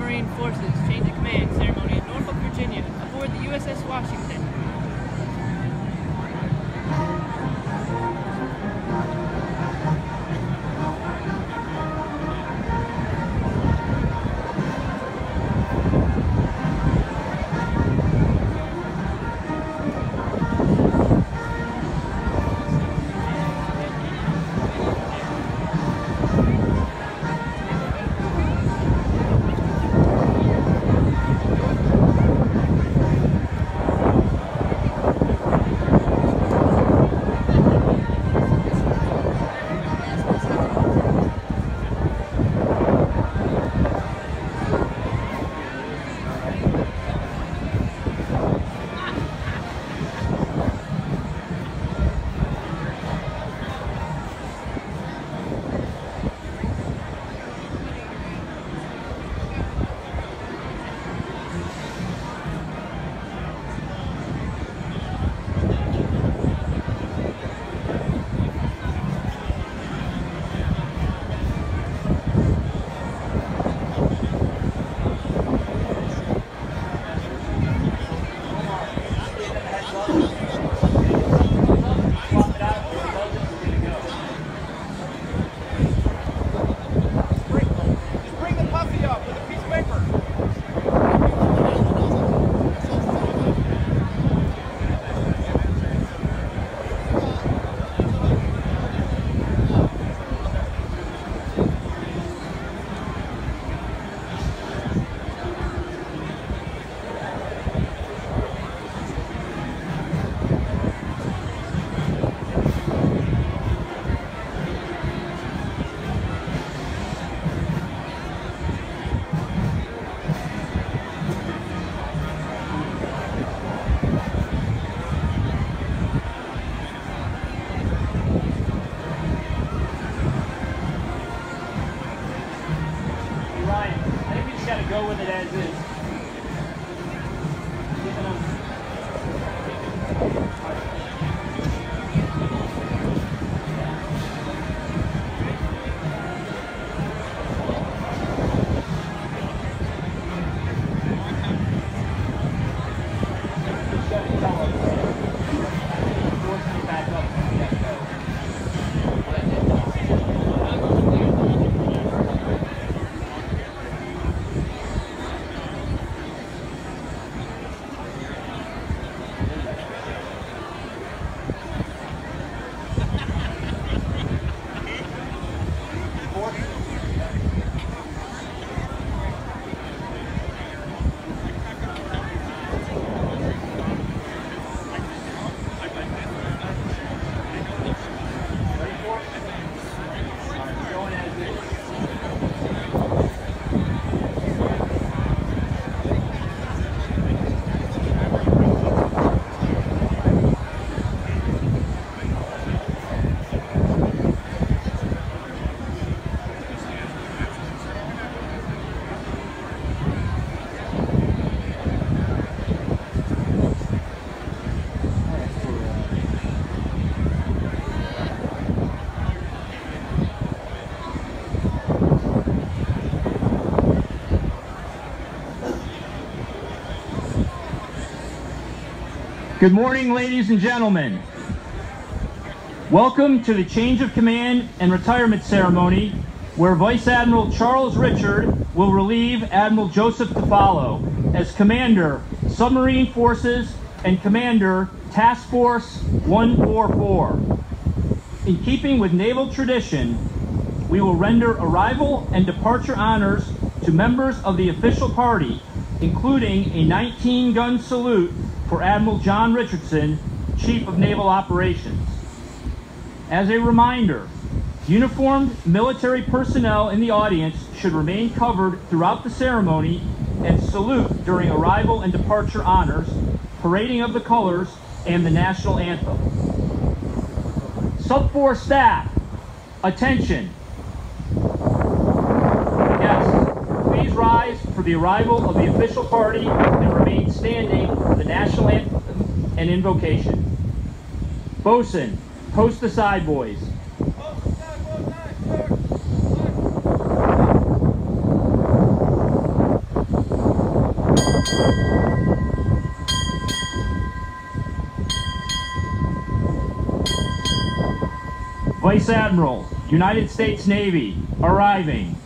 Submarine Forces change of command ceremony in Norfolk, Virginia, aboard the USS Washington. Go with it as is. Good morning, ladies and gentlemen. Welcome to the change of command and retirement ceremony where Vice Admiral Charles Richard will relieve Admiral Joseph Tofalo as Commander, Submarine Forces and Commander, Task Force 144. In keeping with naval tradition, we will render arrival and departure honors to members of the official party, including a 19-gun salute for Admiral John Richardson, Chief of Naval Operations. As a reminder, uniformed military personnel in the audience should remain covered throughout the ceremony and salute during arrival and departure honors, parading of the colors, and the national anthem. Sub 4 staff, attention. Yes, please rise for the arrival of the official party and remain standing for the national anthem and invocation. Bosun, post the side boys. Vice Admiral, United States Navy, arriving.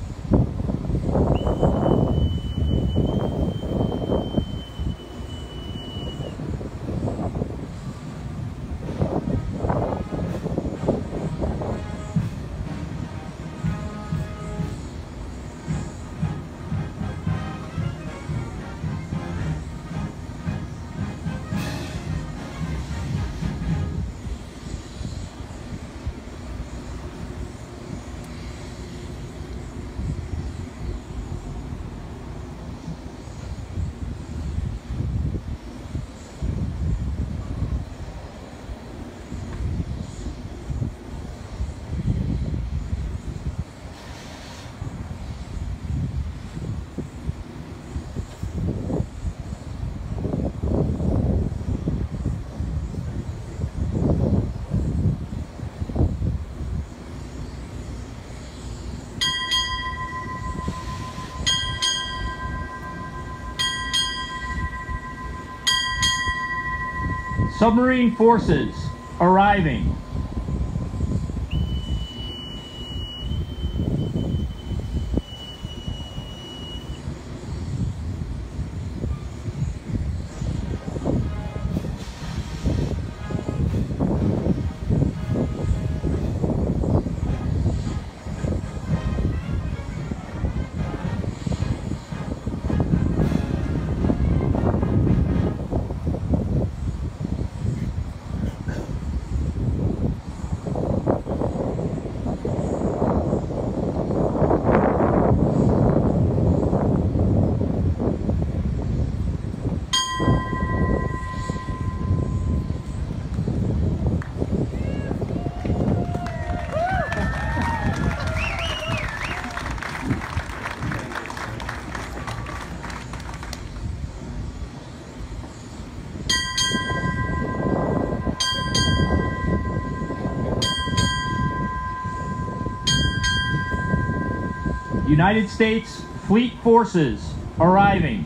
Submarine Forces, arriving. United States Fleet Forces, arriving.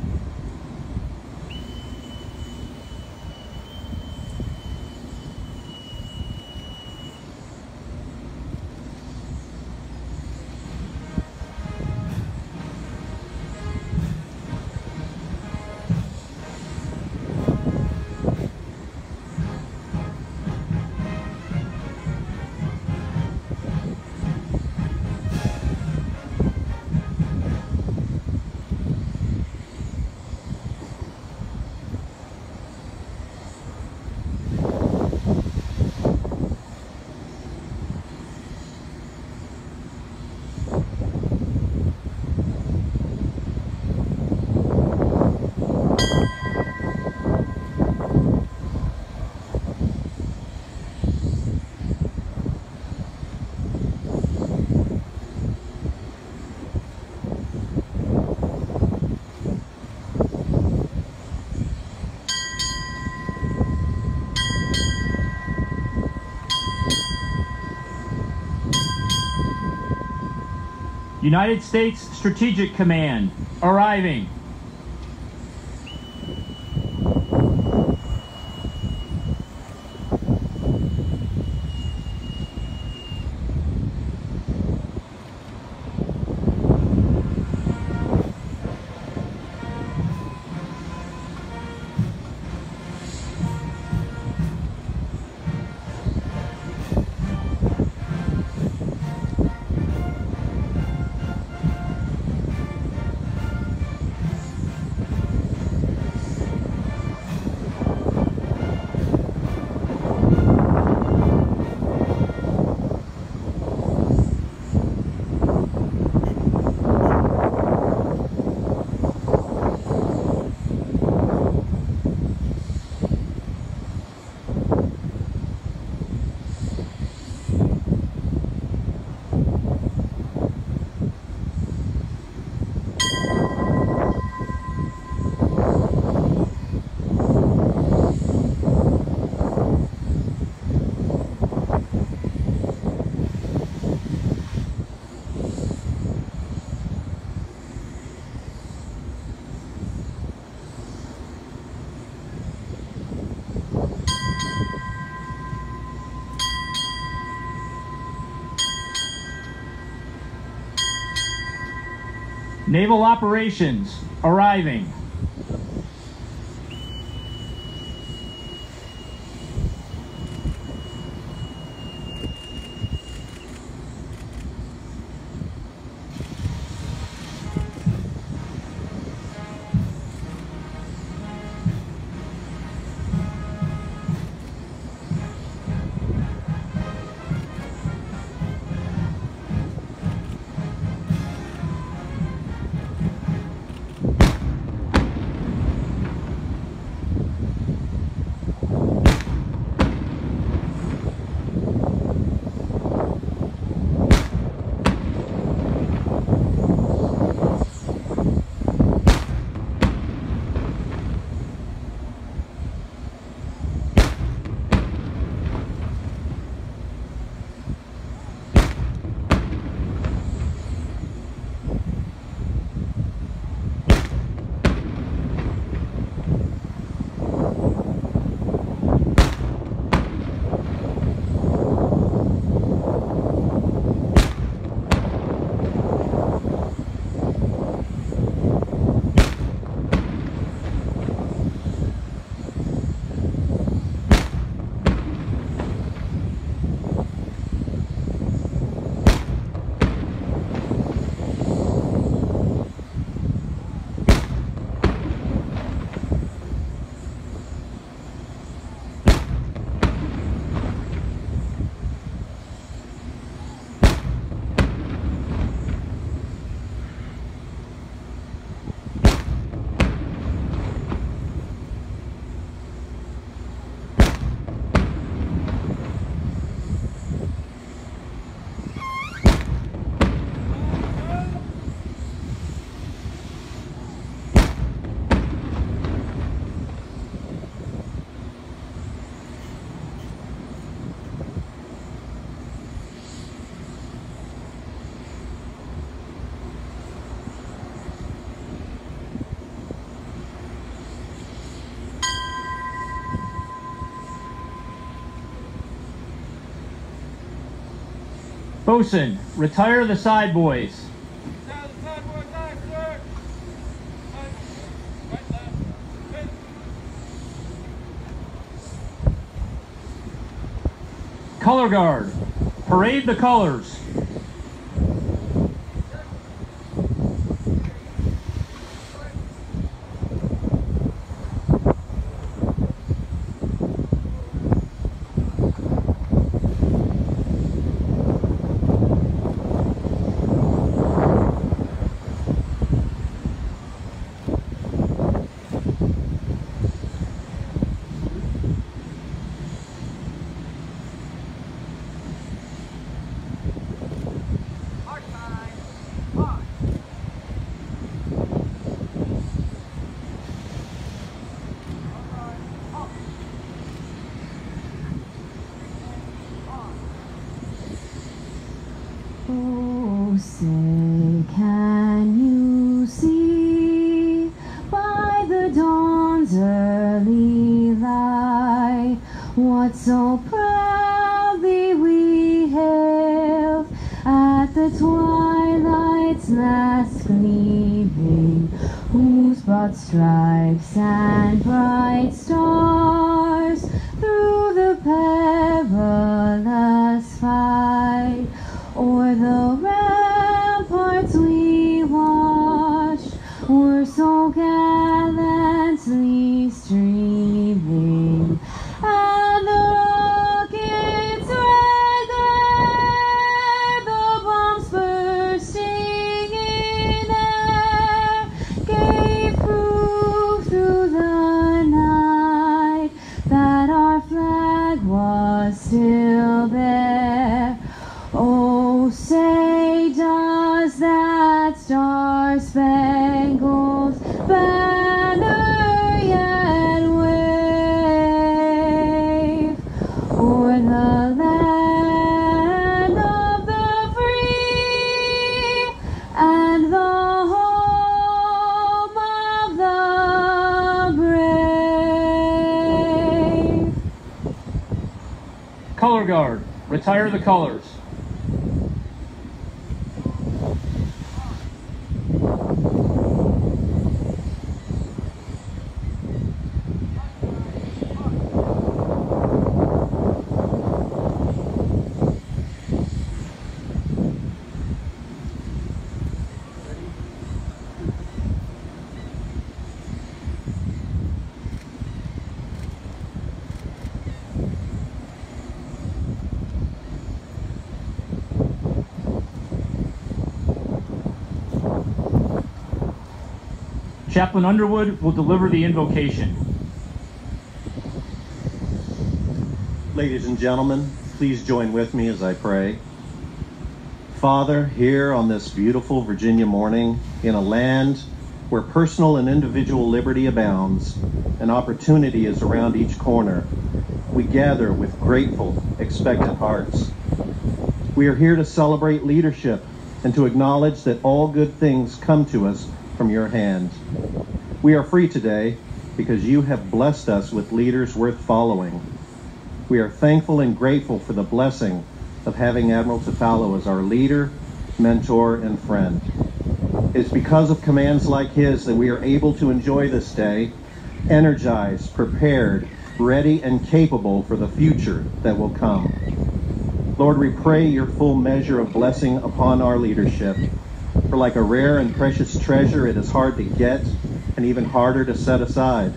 United States Strategic Command, arriving. Naval Operations, arriving. Bosun, retire the side buoys. Color guard, parade the colors. Oh, say, can you see by the dawn's early light what so proudly we hailed at the twilight's last gleaming, whose broad stripes and bright stars through the perilous fight o'er the ramparts we watched were so gallantly streaming, and the rockets' red glare, the bombs bursting in air, gave proof through the night that our flag was still there. Oh, say, does that star-spangled banner yet wave o'er the land of the free and the home of the brave? Color guard, retire the colors. Chaplain Underwood will deliver the invocation. Ladies and gentlemen, please join with me as I pray. Father, here on this beautiful Virginia morning, in a land where personal and individual liberty abounds and opportunity is around each corner, we gather with grateful, expectant hearts. We are here to celebrate leadership and to acknowledge that all good things come to us from your hand. We are free today because you have blessed us with leaders worth following. We are thankful and grateful for the blessing of having Admiral Tofalo as our leader, mentor, and friend. It is because of commands like his that we are able to enjoy this day, energized, prepared, ready, and capable for the future that will come. Lord, we pray your full measure of blessing upon our leadership. For like a rare and precious treasure, it is hard to get and even harder to set aside.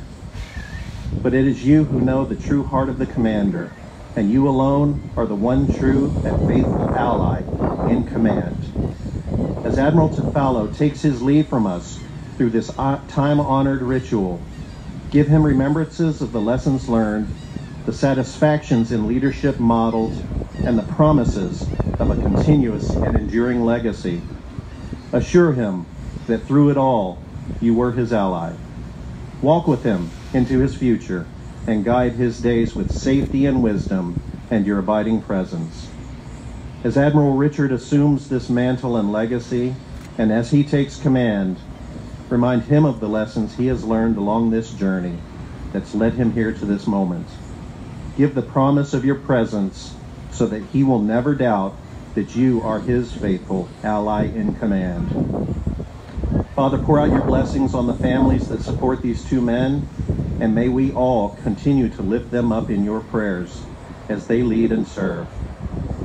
But it is you who know the true heart of the commander, and you alone are the one true and faithful ally in command. As Admiral Tofalo takes his leave from us through this time-honored ritual, give him remembrances of the lessons learned, the satisfactions in leadership modeled, and the promises of a continuous and enduring legacy. Assure him that through it all, you were his ally. Walk with him into his future and guide his days with safety and wisdom and your abiding presence. As Admiral Richard assumes this mantle and legacy, and as he takes command, remind him of the lessons he has learned along this journey that's led him here to this moment. Give the promise of your presence so that he will never doubt that you are his faithful ally in command. Father, pour out your blessings on the families that support these two men, and may we all continue to lift them up in your prayers as they lead and serve.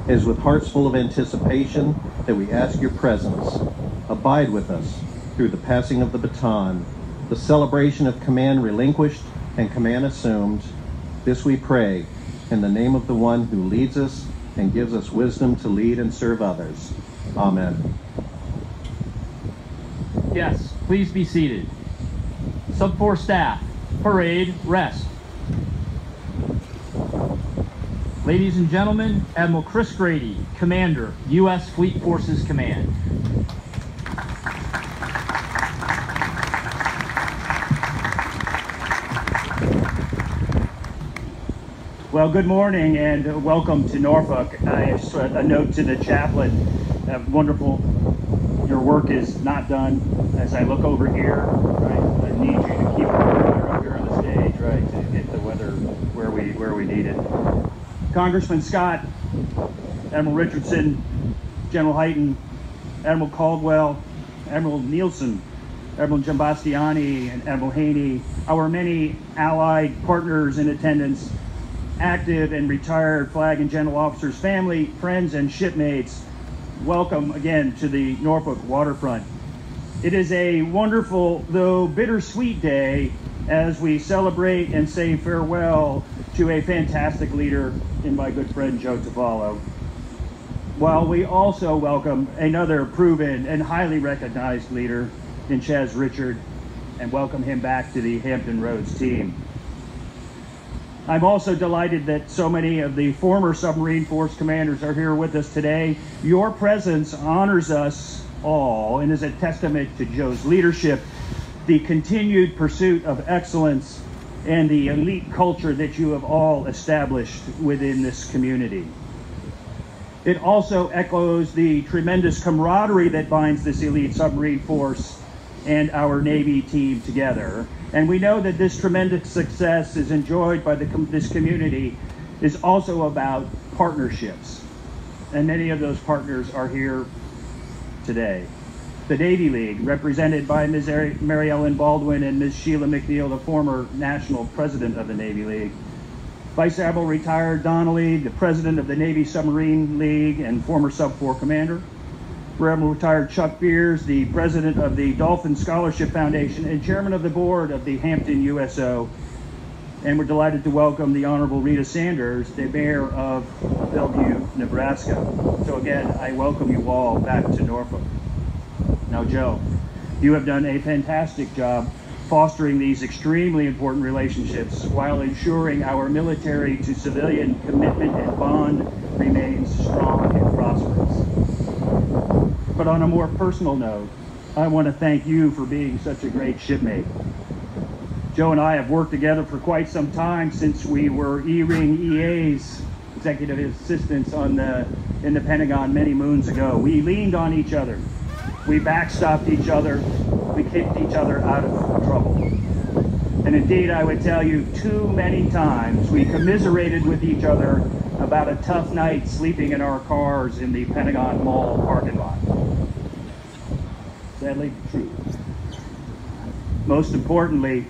It is with hearts full of anticipation that we ask your presence. Abide with us through the passing of the baton, the celebration of command relinquished and command assumed. This we pray in the name of the one who leads us and gives us wisdom to lead and serve others. Amen. Yes, please be seated. Sub 4 staff, parade, rest. Ladies and gentlemen, Admiral Chris Grady, Commander, U.S. Fleet Forces Command. Well, good morning and welcome to Norfolk. Just a note to the chaplain, wonderful, your work is not done. As I look over here, right, I need you to keep the weather up here on the stage, right, to get the weather where we need it. Congressman Scott, Admiral Richardson, General Hyten, Admiral Caldwell, Admiral Nielsen, Admiral Jambastiani, and Admiral Haney, our many allied partners in attendance, active and retired flag and general officers, family, friends, and shipmates, welcome again to the Norfolk waterfront. It is a wonderful, though bittersweet day as we celebrate and say farewell to a fantastic leader in my good friend Joe Tofalo, while we also welcome another proven and highly recognized leader in Chaz Richard and welcome him back to the Hampton Roads team. I'm also delighted that so many of the former Submarine Force commanders are here with us today. Your presence honors us all and is a testament to Joe's leadership, the continued pursuit of excellence, and the elite culture that you have all established within this community. It also echoes the tremendous camaraderie that binds this elite submarine force and our Navy team together. And we know that this tremendous success is enjoyed by this community is also about partnerships. And many of those partners are here today. The Navy League, represented by Ms. Mary Ellen Baldwin and Ms. Sheila McNeil, the former national president of the Navy League. Vice Admiral retired Donnelly, the president of the Navy Submarine League and former Sub 4 commander. Rear Admiral retired Chuck Beers, the president of the Dolphin Scholarship Foundation and chairman of the board of the Hampton USO. And we're delighted to welcome the Honorable Rita Sanders, the mayor of Bellevue, Nebraska. So again, I welcome you all back to Norfolk. Now, Joe, you have done a fantastic job fostering these extremely important relationships while ensuring our military to civilian commitment and bond remains strong and prosperous. But on a more personal note, I want to thank you for being such a great shipmate. Joe and I have worked together for quite some time since we were E-Ring EA's executive assistants in the Pentagon many moons ago. We leaned on each other. We backstopped each other. We kicked each other out of trouble. And indeed, I would tell you, too many times we commiserated with each other about a tough night sleeping in our cars in the Pentagon Mall parking lot. Sadly true. Most importantly,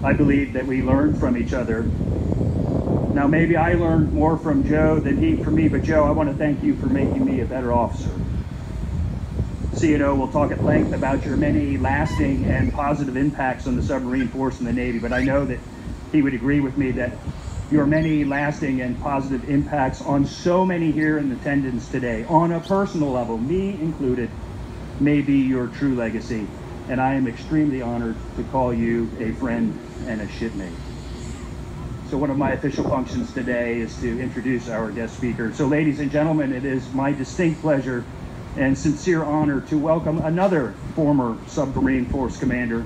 I believe that we learned from each other. Now, maybe I learned more from Joe than he from me, but Joe, I want to thank you for making me a better officer. CNO will talk at length about your many lasting and positive impacts on the submarine force and the Navy, but I know that he would agree with me that your many lasting and positive impacts on so many here in attendance today, on a personal level, me included, may be your true legacy. And I am extremely honored to call you a friend and a shipmate. So one of my official functions today is to introduce our guest speaker. So ladies and gentlemen, it is my distinct pleasure and sincere honor to welcome another former Submarine Force commander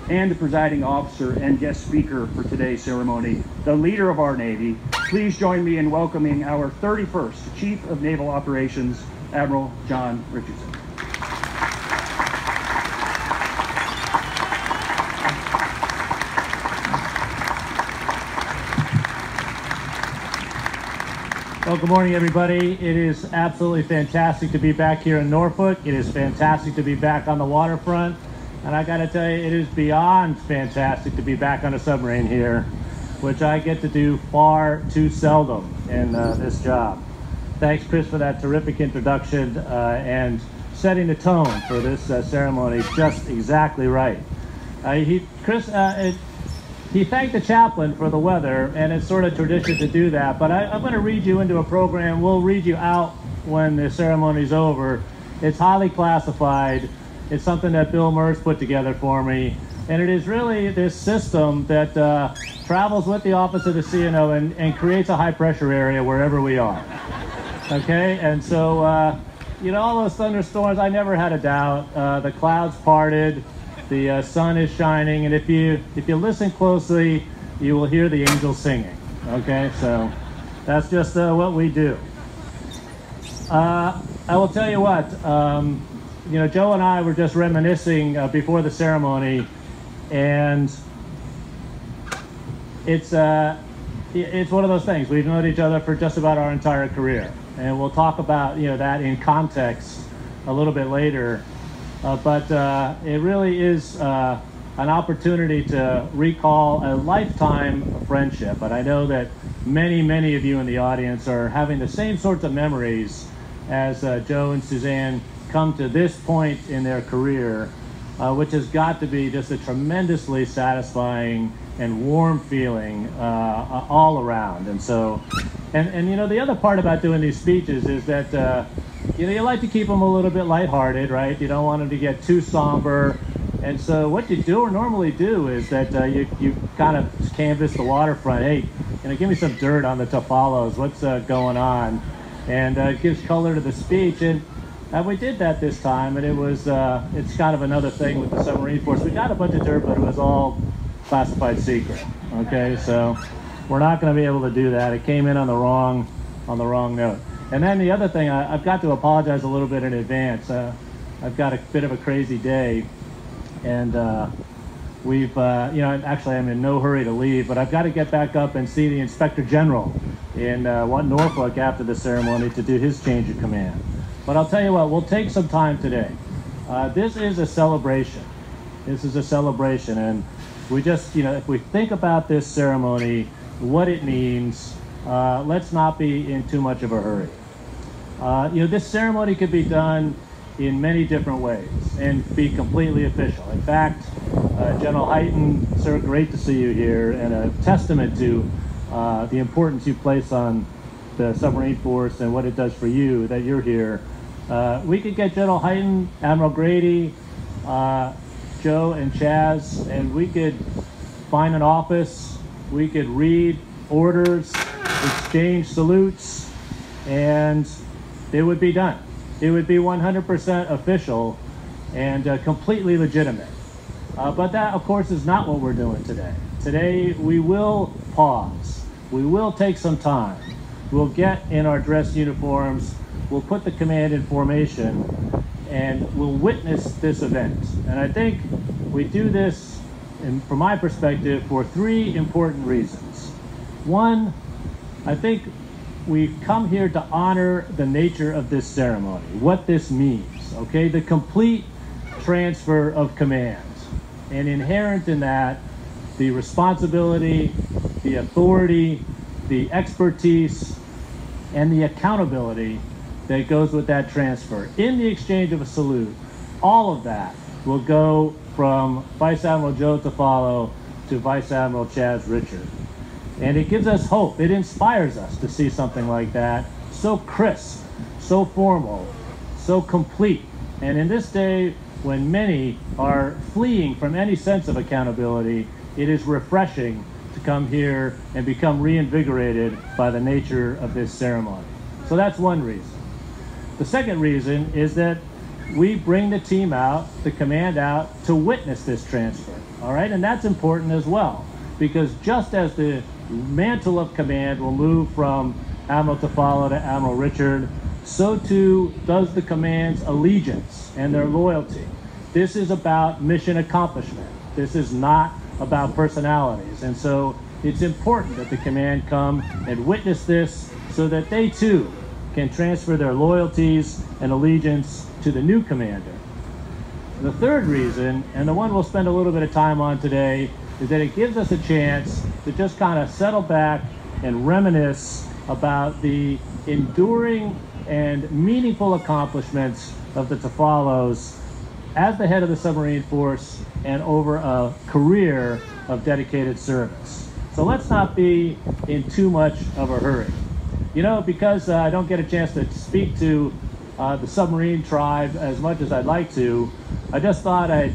and the presiding officer and guest speaker for today's ceremony, the leader of our Navy. Please join me in welcoming our 31st Chief of Naval Operations, Admiral John Richardson. Well, good morning, everybody. It is absolutely fantastic to be back here in Norfolk. It is fantastic to be back on the waterfront. And I got to tell you, it is beyond fantastic to be back on a submarine here, which I get to do far too seldom in this job. Thanks, Chris, for that terrific introduction and setting the tone for this ceremony just exactly right. He thanked the chaplain for the weather, and it's sort of tradition to do that, but I'm going to read you into a program. We'll read you out when the ceremony's over. It's highly classified. It's something that Bill Merce put together for me, and it is really this system that travels with the office of the CNO and creates a high-pressure area wherever we are. Okay, and so, you know, all those thunderstorms, I never had a doubt. The clouds parted. The sun is shining, and if you listen closely, you will hear the angels singing. Okay, so that's just what we do. I will tell you what. You know, Joe and I were just reminiscing before the ceremony, and it's one of those things. We've known each other for just about our entire career, and we'll talk about that in context a little bit later. But it really is an opportunity to recall a lifetime of friendship. And I know that many of you in the audience are having the same sorts of memories as Joe and Suzanne come to this point in their career, which has got to be just a tremendously satisfying and warm feeling all around. And so, and you know, the other part about doing these speeches is that you like to keep them a little bit lighthearted, right? You don't want them to get too somber. And so what you normally do is that you kind of canvass the waterfront. Hey, give me some dirt on the Tofalos. What's going on? And it gives color to the speech. And we did that this time, and it was it's kind of another thing with the Submarine Force. We got a bunch of dirt, but it was all classified secret. Okay, so we're not going to be able to do that. It came in on the wrong note. And then the other thing, I've got to apologize a little bit in advance. I've got a bit of a crazy day, and we've, actually I'm in no hurry to leave, but I've got to get back up and see the Inspector General in Norfolk after the ceremony to do his change of command. But I'll tell you what, we'll take some time today. This is a celebration. This is a celebration, and we just, if we think about this ceremony, what it means, let's not be in too much of a hurry. This ceremony could be done in many different ways and be completely official. In fact, General Hyten, sir, great to see you here, and a testament to the importance you place on the Submarine Force and what it does for you that you're here. We could get General Hyten, Admiral Grady, Joe and Chaz, and we could find an office, we could read orders, exchange salutes, and it would be done. It would be 100% official and completely legitimate. But that, of course, is not what we're doing today. Today, we will pause. We will take some time. We'll get in our dress uniforms, we'll put the command in formation, and we'll witness this event. And I think we do this, from my perspective, for three important reasons. One, I think we've come here to honor the nature of this ceremony, what this means, okay? The complete transfer of command. And inherent in that, the responsibility, the authority, the expertise, and the accountability that goes with that transfer. In the exchange of a salute, all of that will go from Vice Admiral Joe Tofalo to Vice Admiral Chaz Richard. And it gives us hope. It inspires us to see something like that, so crisp, so formal, so complete. And in this day, when many are fleeing from any sense of accountability, it is refreshing to come here and become reinvigorated by the nature of this ceremony. So that's one reason. The second reason is that we bring the team out, the command out, to witness this transfer, all right? And that's important as well, because just as the mantle of command will move from Admiral Tofalo to Admiral Richard, so too does the command's allegiance and their loyalty. This is about mission accomplishment. This is not about personalities. And so it's important that the command come and witness this so that they too can transfer their loyalties and allegiance to the new commander. The third reason, and the one we'll spend a little bit of time on today, is that it gives us a chance to just kind of settle back and reminisce about the enduring and meaningful accomplishments of the Tofalos as the head of the Submarine Force and over a career of dedicated service. So let's not be in too much of a hurry. You know, because I don't get a chance to speak to the submarine tribe as much as I'd like to, I just thought I'd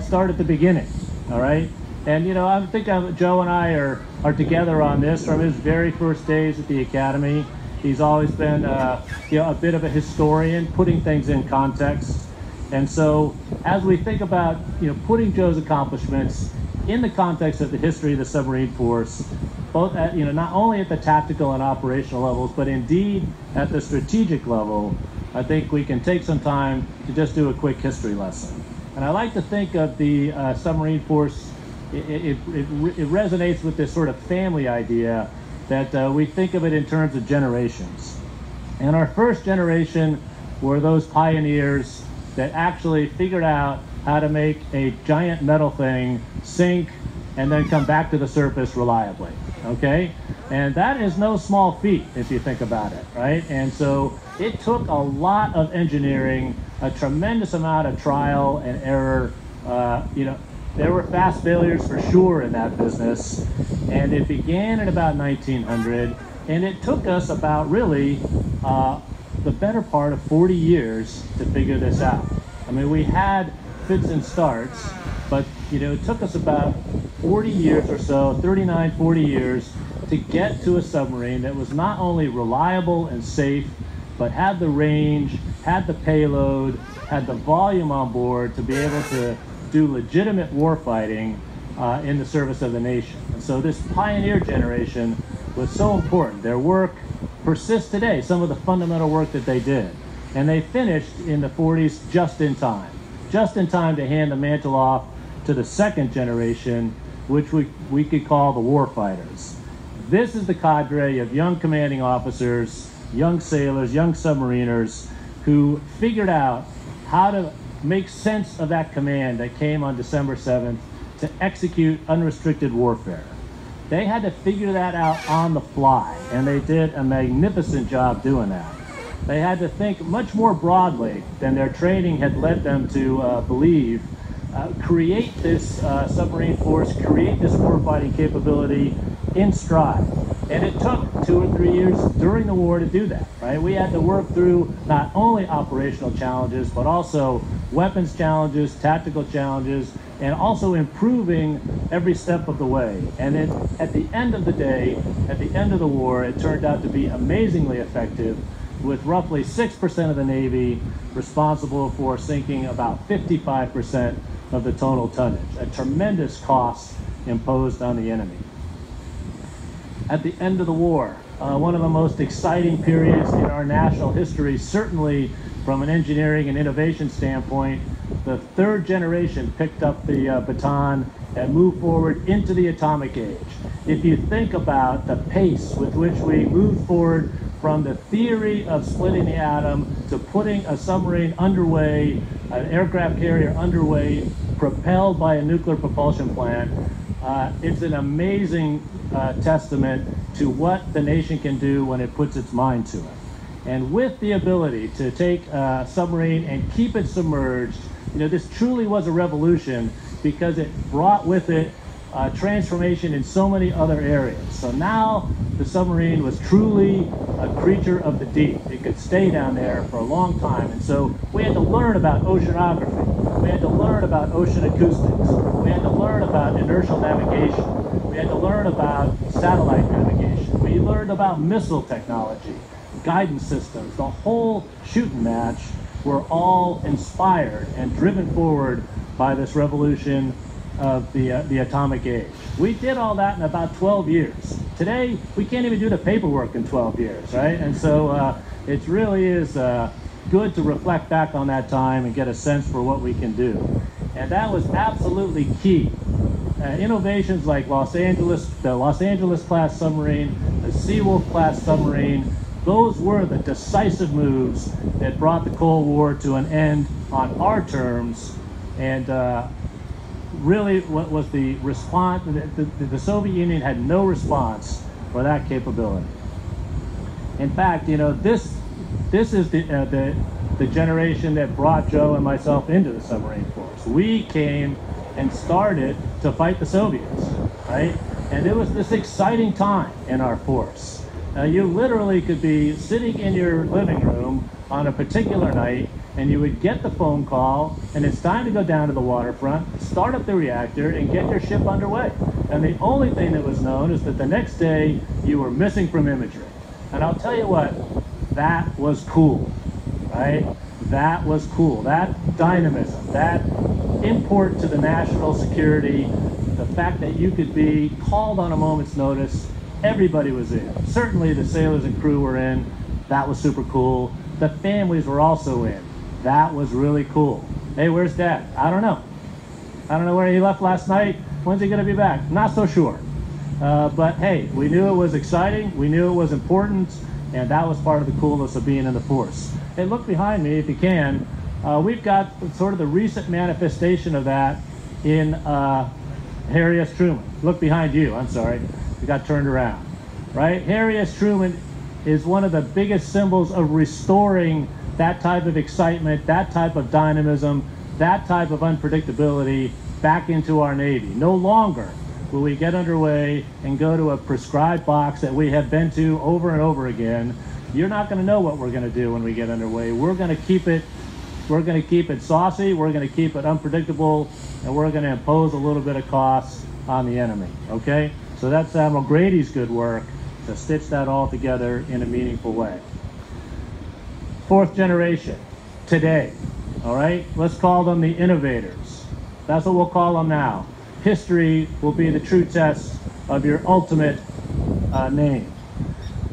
start at the beginning, all right? And, you know, I think Joe and I are together on this from his very first days at the Academy. He's always been, a bit of a historian, putting things in context. And so as we think about, putting Joe's accomplishments in the context of the history of the Submarine Force, both at, not only at the tactical and operational levels, but indeed at the strategic level, I think we can take some time to just do a quick history lesson. And I like to think of the Submarine Force, it resonates with this sort of family idea that we think of it in terms of generations. And our first generation were those pioneers that actually figured out how to make a giant metal thing sink and then come back to the surface reliably, okay? And that is no small feat if you think about it, right? And so it took a lot of engineering, a tremendous amount of trial and error. There were fast failures for sure in that business, and it began in about 1900, and it took us about really the better part of 40 years to figure this out. I mean, we had fits and starts, but it took us about 40 years or so, 39, 40 years, to get to a submarine that was not only reliable and safe, but had the range, had the payload, had the volume on board to be able to do legitimate warfighting in the service of the nation. And so this pioneer generation was so important. Their work persists today, some of the fundamental work that they did. And they finished in the 40s just in time to hand the mantle off to the second generation, which we could call the warfighters. This is the cadre of young commanding officers, young sailors, young submariners who figured out how to make sense of that command that came on December 7th to execute unrestricted warfare. They had to figure that out on the fly, and they did a magnificent job doing that. They had to think much more broadly than their training had led them to believe, create this submarine force, create this warfighting capability in stride. And it took 2 or 3 years during the war to do that, right? right? We had to work through not only operational challenges, but also weapons challenges, tactical challenges, and also improving every step of the way. And at the end of the day, at the end of the war, it turned out to be amazingly effective, with roughly 6% of the Navy responsible for sinking about 55% of the total tonnage, a tremendous cost imposed on the enemy. At the end of the war, one of the most exciting periods in our national history, certainly from an engineering and innovation standpoint, the third generation picked up the baton and moved forward into the atomic age. If you think about the pace with which we moved forward from the theory of splitting the atom to putting a submarine underway, an aircraft carrier underway, propelled by a nuclear propulsion plant, it's an amazing testament to what the nation can do when it puts its mind to it. And with the ability to take a submarine and keep it submerged, you know, this truly was a revolution because it brought with it transformation in so many other areas. So now the submarine was truly a creature of the deep. It could stay down there for a long time. And so we had to learn about oceanography. We had to learn about ocean acoustics. We had to learn about inertial navigation. We had to learn about satellite navigation. We learned about missile technology, guidance systems. The whole shooting match were all inspired and driven forward by this revolution of the atomic age. We did all that in about 12 years. Today, we can't even do the paperwork in 12 years, right? And so it really is good to reflect back on that time and get a sense for what we can do. And that was absolutely key. Innovations like the Los Angeles class submarine, the Seawolf class submarine, those were the decisive moves that brought the Cold War to an end on our terms. And really, what was the response? The Soviet Union had no response for that capability. In fact, you know, this is the generation that brought Joe and myself into the Submarine Force. We came and started to fight the Soviets, right? And it was this exciting time in our force. You literally could be sitting in your living room on a particular night, and you would get the phone call, and it's time to go down to the waterfront, start up the reactor, and get your ship underway. And the only thing that was known is that the next day you were missing from imagery. And I'll tell you what, that was cool, right? That was cool. That dynamism, that import to the national security, the fact that you could be called on a moment's notice, everybody was in. Certainly the sailors and crew were in. That was super cool. The families were also in. That was really cool. Hey, where's Dad? I don't know. I don't know where he left last night. When's he going to be back? Not so sure. But hey, we knew it was exciting. We knew it was important. And that was part of the coolness of being in the force. Hey, look behind me if you can. We've got sort of the recent manifestation of that in Harry S. Truman. Look behind you. I'm sorry. We got turned around. Right? Harry S. Truman is one of the biggest symbols of restoring that type of excitement, that type of dynamism, that type of unpredictability back into our Navy. No longer will we get underway and go to a prescribed box that we have been to over and over again. You're not going to know what we're going to do when we get underway. We're going to keep it saucy, we're going to keep it unpredictable, and we're going to impose a little bit of cost on the enemy, okay? So that's Admiral Grady's good work to stitch that all together in a meaningful way. Fourth generation, today, all right? Let's call them the innovators. That's what we'll call them now. History will be the true test of your ultimate name.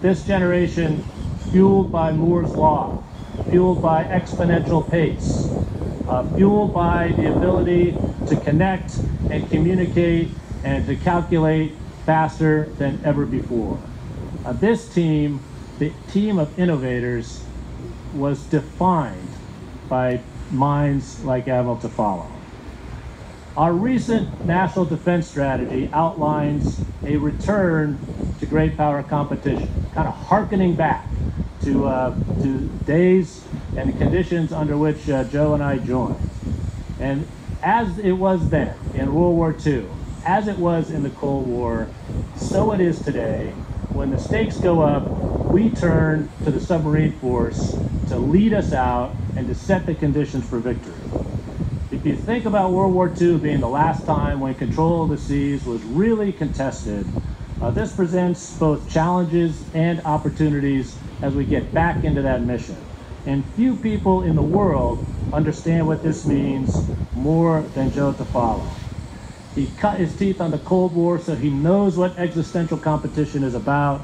This generation, fueled by Moore's Law, fueled by exponential pace, fueled by the ability to connect and communicate and to calculate faster than ever before. This team, the team of innovators, was defined by minds like Admiral Tofalo. Our recent national defense strategy outlines a return to great power competition, kind of hearkening back to days and conditions under which Joe and I joined. And as it was then in World War II, as it was in the Cold War, so it is today. when the stakes go up, we turn to the submarine force to lead us out and to set the conditions for victory. If you think about World War II being the last time when control of the seas was really contested, this presents both challenges and opportunities as we get back into that mission. And few people in the world understand what this means more than Joe Tofalo. He cut his teeth on the Cold War, so he knows what existential competition is about.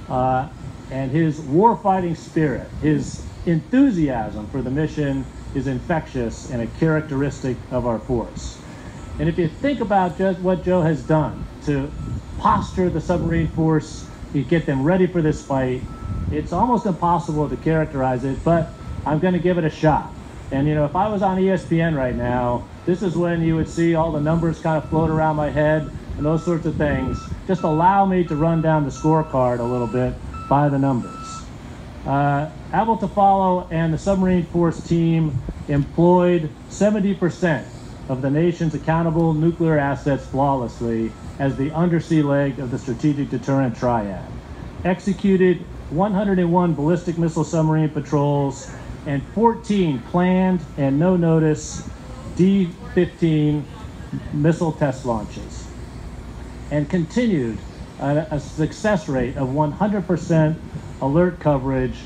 And his warfighting spirit, his enthusiasm for the mission is infectious and a characteristic of our force. And if you think about just what Joe has done to posture the submarine force, to get them ready for this fight, it's almost impossible to characterize it, but I'm going to give it a shot. And you know, if I was on ESPN right now, this is when you would see all the numbers kind of float around my head and those sorts of things. Just allow me to run down the scorecard a little bit by the numbers. Admiral Tofalo and the Submarine Force team employed 70% of the nation's accountable nuclear assets flawlessly as the undersea leg of the strategic deterrent triad, executed 101 ballistic missile submarine patrols and 14 planned and no-notice D-15 missile test launches, and continued a success rate of 100% alert coverage,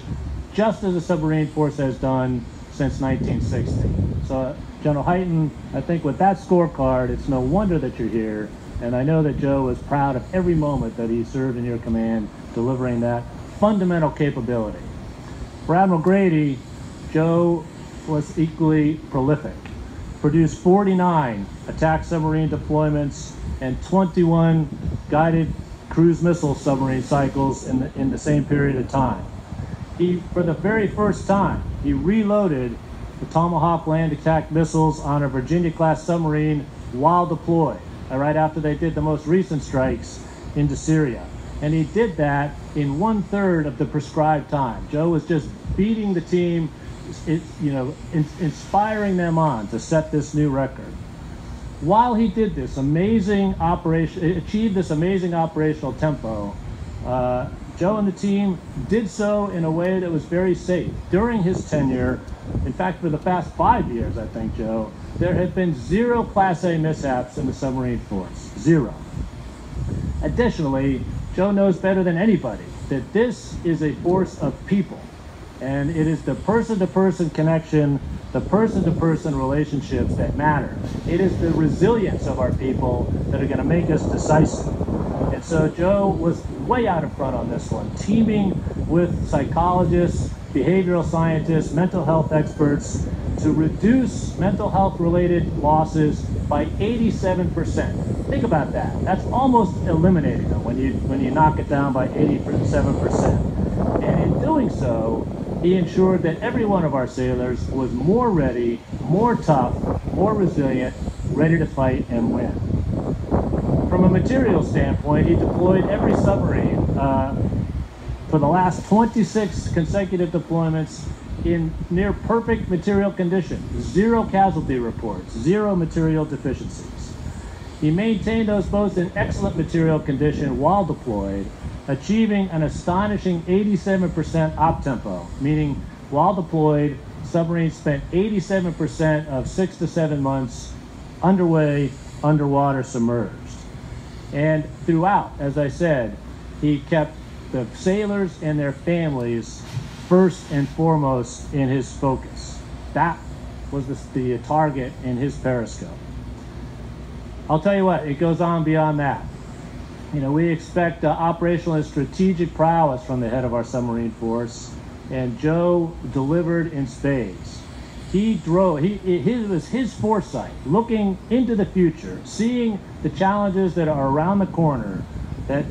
just as the Submarine Force has done since 1960. So, General Hyten, I think with that scorecard, it's no wonder that you're here, and I know that Joe was proud of every moment that he served in your command, delivering that fundamental capability. For Admiral Grady, Joe was equally prolific, produced 49 attack submarine deployments and 21 guided cruise missile submarine cycles in the same period of time. He, for the very first time, he reloaded the Tomahawk land attack missiles on a Virginia-class submarine while deployed, right after they did the most recent strikes into Syria. And he did that in 1/3 of the prescribed time. Joe was just beating the team, inspiring them on to set this new record. While he did this amazing operation, achieved this amazing operational tempo, Joe and the team did so in a way that was very safe. During his tenure, in fact, for the past 5 years, I think, Joe, there have been 0 Class A mishaps in the submarine force. 0. Additionally, Joe knows better than anybody that this is a force of people, and it is the person-to-person connection, the person-to-person relationships that matter. It is the resilience of our people that are going to make us decisive. And so Joe was way out in front on this one, teaming with psychologists, behavioral scientists, mental health experts to reduce mental health related losses by 87%. Think about that. That's almost eliminating them when you knock it down by 87%. And in doing so, he ensured that every one of our sailors was more ready, more tough, more resilient, ready to fight and win. From a material standpoint, he deployed every submarine for the last 26 consecutive deployments in near perfect material condition, 0 casualty reports, 0 material deficiencies. He maintained those boats in excellent material condition while deployed, achieving an astonishing 87% op tempo, meaning while deployed, submarines spent 87% of 6 to 7 months underway, underwater, submerged. And throughout, as I said, he kept the sailors and their families first and foremost in his focus. That was the target in his periscope. I'll tell you what, it goes on beyond that. You know, we expect operational and strategic prowess from the head of our submarine force, and Joe delivered in spades. It was his foresight, looking into the future, seeing the challenges that are around the corner, that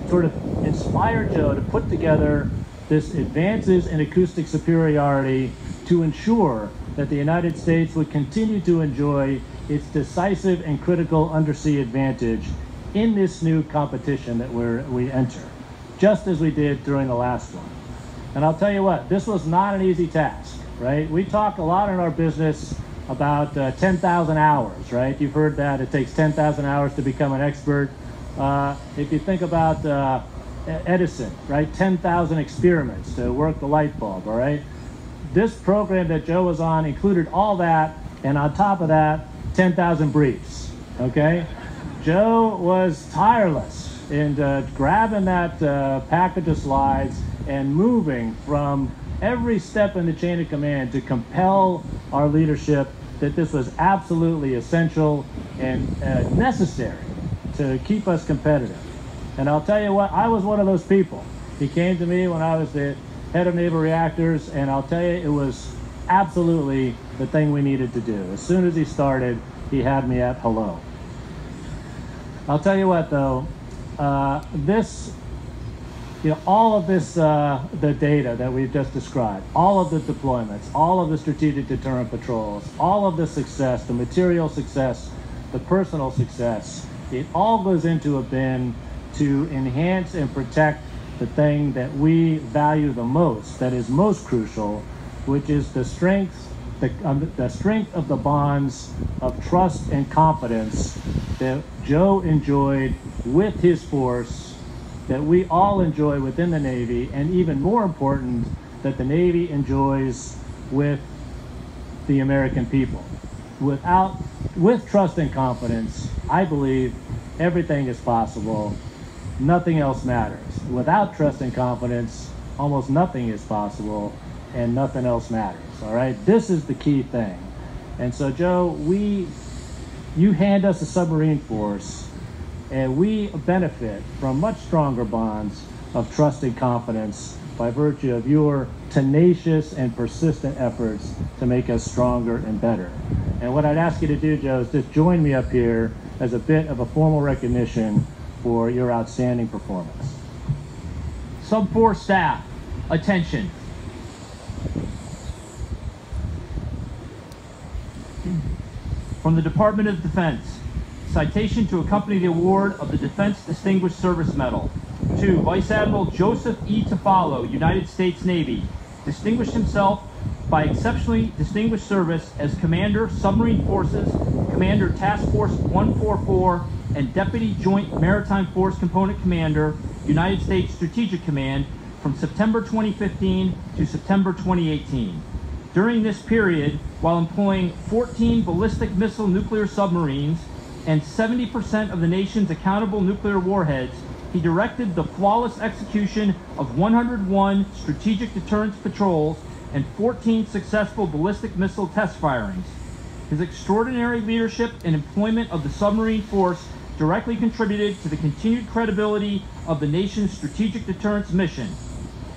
sort of inspired Joe to put together this advances in acoustic superiority to ensure that the United States would continue to enjoy its decisive and critical undersea advantage in this new competition that we enter, just as we did during the last one. And I'll tell you what, this was not an easy task, right? We talk a lot in our business about 10,000 hours, right? You've heard that. It takes 10,000 hours to become an expert. If you think about Edison, right? 10,000 experiments to work the light bulb, all right? This program that Joe was on included all that, and on top of that, 10,000 briefs, okay? Joe was tireless in grabbing that package of slides and moving from every step in the chain of command to compel our leadership that this was absolutely essential and necessary to keep us competitive. And I'll tell you what, I was one of those people. He came to me when I was the head of naval reactors, and I'll tell you, it was absolutely the thing we needed to do. As soon as he started, he had me at hello. I'll tell you what, though, all of this, the data that we've just described, all of the deployments, all of the strategic deterrent patrols, all of the success, the material success, the personal success, it all goes into a bin to enhance and protect the thing that we value the most, that is most crucial, which is the strength of the bonds of trust and confidence that Joe enjoyed with his force, that we all enjoy within the Navy, and even more important, that the Navy enjoys with the American people. With trust and confidence, I believe everything is possible. Nothing else matters. Without trust and confidence, almost nothing is possible, and nothing else matters, all right? This is the key thing. And so, Joe, you hand us a submarine force, and we benefit from much stronger bonds of trust and confidence by virtue of your tenacious and persistent efforts to make us stronger and better. And what I'd ask you to do, Joe, is just join me up here as a bit of a formal recognition for your outstanding performance. Sub 4 staff, attention. From the Department of Defense, citation to accompany the award of the Defense Distinguished Service Medal to Vice Admiral Joseph E. Tofalo, United States Navy, distinguished himself by exceptionally distinguished service as Commander, Submarine Forces, Commander Task Force 144, and Deputy Joint Maritime Force Component Commander, United States Strategic Command, from September 2015 to September 2018. During this period, while employing 14 ballistic missile nuclear submarines and 70% of the nation's accountable nuclear warheads, he directed the flawless execution of 101 strategic deterrence patrols and 14 successful ballistic missile test firings. His extraordinary leadership and employment of the Submarine Force directly contributed to the continued credibility of the nation's strategic deterrence mission.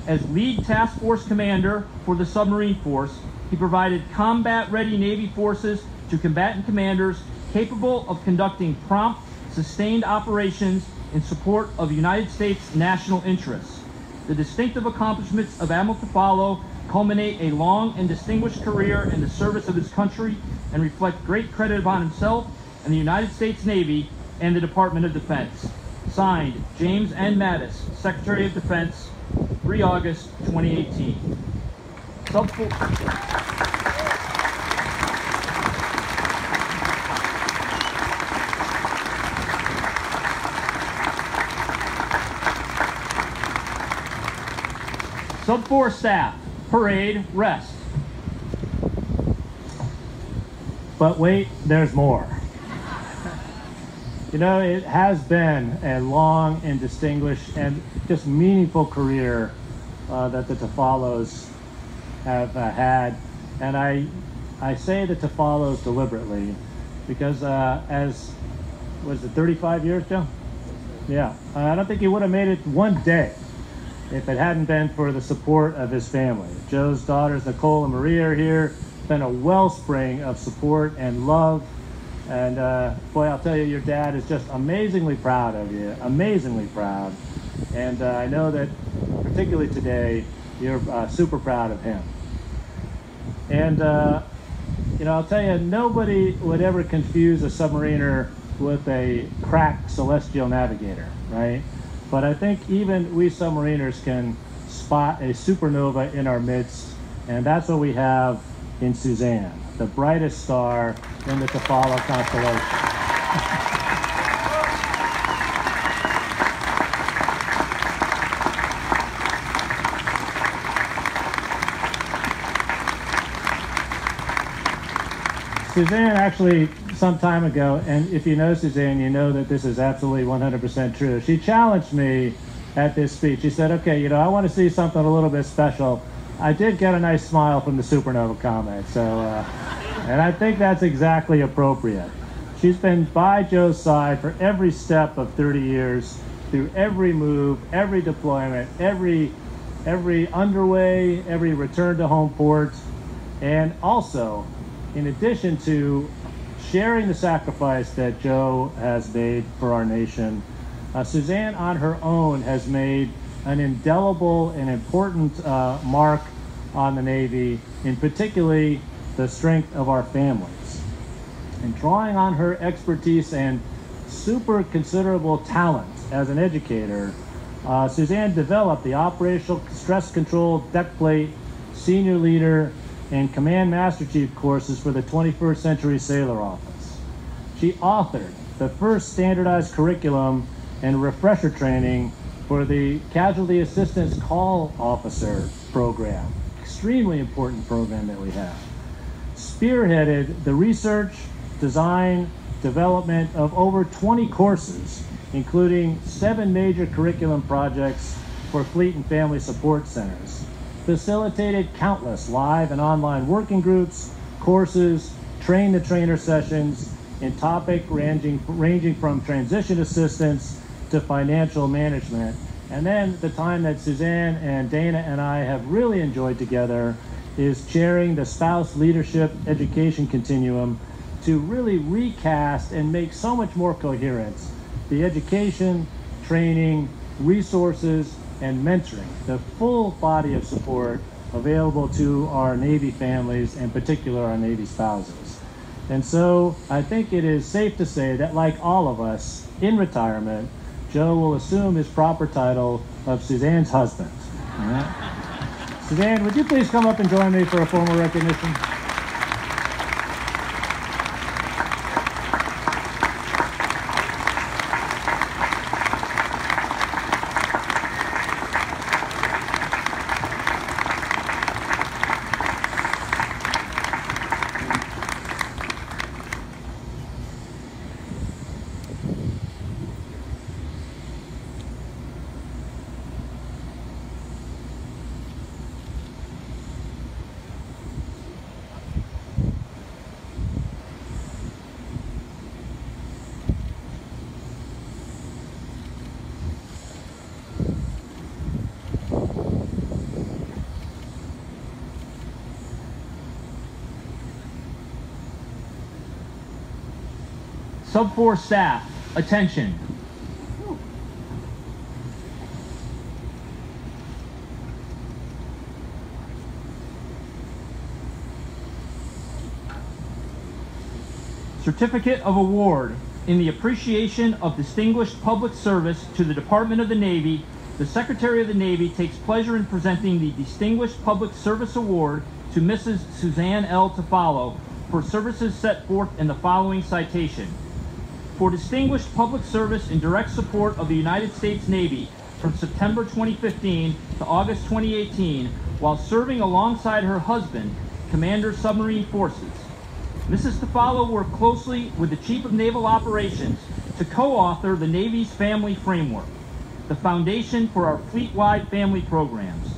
As lead task force commander for the Submarine Force, he provided combat-ready Navy forces to combatant commanders capable of conducting prompt, sustained operations in support of United States national interests. The distinctive accomplishments of Admiral Tofalo culminate a long and distinguished career in the service of his country and reflect great credit upon himself and the United States Navy and the Department of Defense. Signed, James N. Mattis, Secretary of Defense, 3 August 2018. Sub 4. Sub 4 staff, parade, rest. But wait, there's more. You know, it has been a long and distinguished and just meaningful career that the Tofalos have had. And I say the Tofalos deliberately because was it 35 years, Joe? Yeah. I don't think he would have made it one day if it hadn't been for the support of his family. Joe's daughters, Nicole and Maria, are here. It's been a wellspring of support and love. And boy, I'll tell you, your dad is just amazingly proud of you, amazingly proud. And I know that particularly today, you're super proud of him. And, you know, I'll tell you, nobody would ever confuse a submariner with a crack celestial navigator, right? But I think even we submariners can spot a supernova in our midst, and that's what we have in Suzanne, the brightest star in the Tofalo constellation. Suzanne actually, some time ago, and if you know Suzanne, you know that this is absolutely 100% true. She challenged me at this speech. She said, okay, I want to see something a little bit special. I did get a nice smile from the supernova comment, so, and I think that's exactly appropriate. She's been by Joe's side for every step of 30 years, through every move, every deployment, every underway, every return to home port, and also, in addition to sharing the sacrifice that Joe has made for our nation, Suzanne on her own has made an indelible and important mark on the Navy, in particularly the strength of our families. And drawing on her expertise and super considerable talent as an educator, Suzanne developed the Operational Stress Control Deck Plate, Senior Leader, and Command Master Chief courses for the 21st Century Sailor Office. She authored the first standardized curriculum and refresher training for the Casualty Assistance Call Officer program, extremely important program that we have. Spearheaded the research, design, development of over 20 courses, including 7 major curriculum projects for fleet and family support centers. Facilitated countless live and online working groups, courses, train-the-trainer sessions in topic ranging from transition assistance to financial management. And then the time that Suzanne and Dana and I have really enjoyed together is chairing the Spouse Leadership Education Continuum to really recast and make so much more coherent the education, training, resources, and mentoring, the full body of support available to our Navy families, in particular our Navy spouses. And so I think it is safe to say that, like all of us in retirement, Joe will assume his proper title of Suzanne's husband. All right? Suzanne, would you please come up and join me for a formal recognition? Sub 4 staff, attention. Certificate of Award. In the appreciation of distinguished public service to the Department of the Navy, the Secretary of the Navy takes pleasure in presenting the Distinguished Public Service Award to Mrs. Suzanne L. Tofalo for services set forth in the following citation. For distinguished public service in direct support of the United States Navy from September 2015 to August 2018, while serving alongside her husband, Commander Submarine Forces. Mrs. Tofalo worked closely with the Chief of Naval Operations to co-author the Navy's Family Framework, the foundation for our fleet-wide family programs.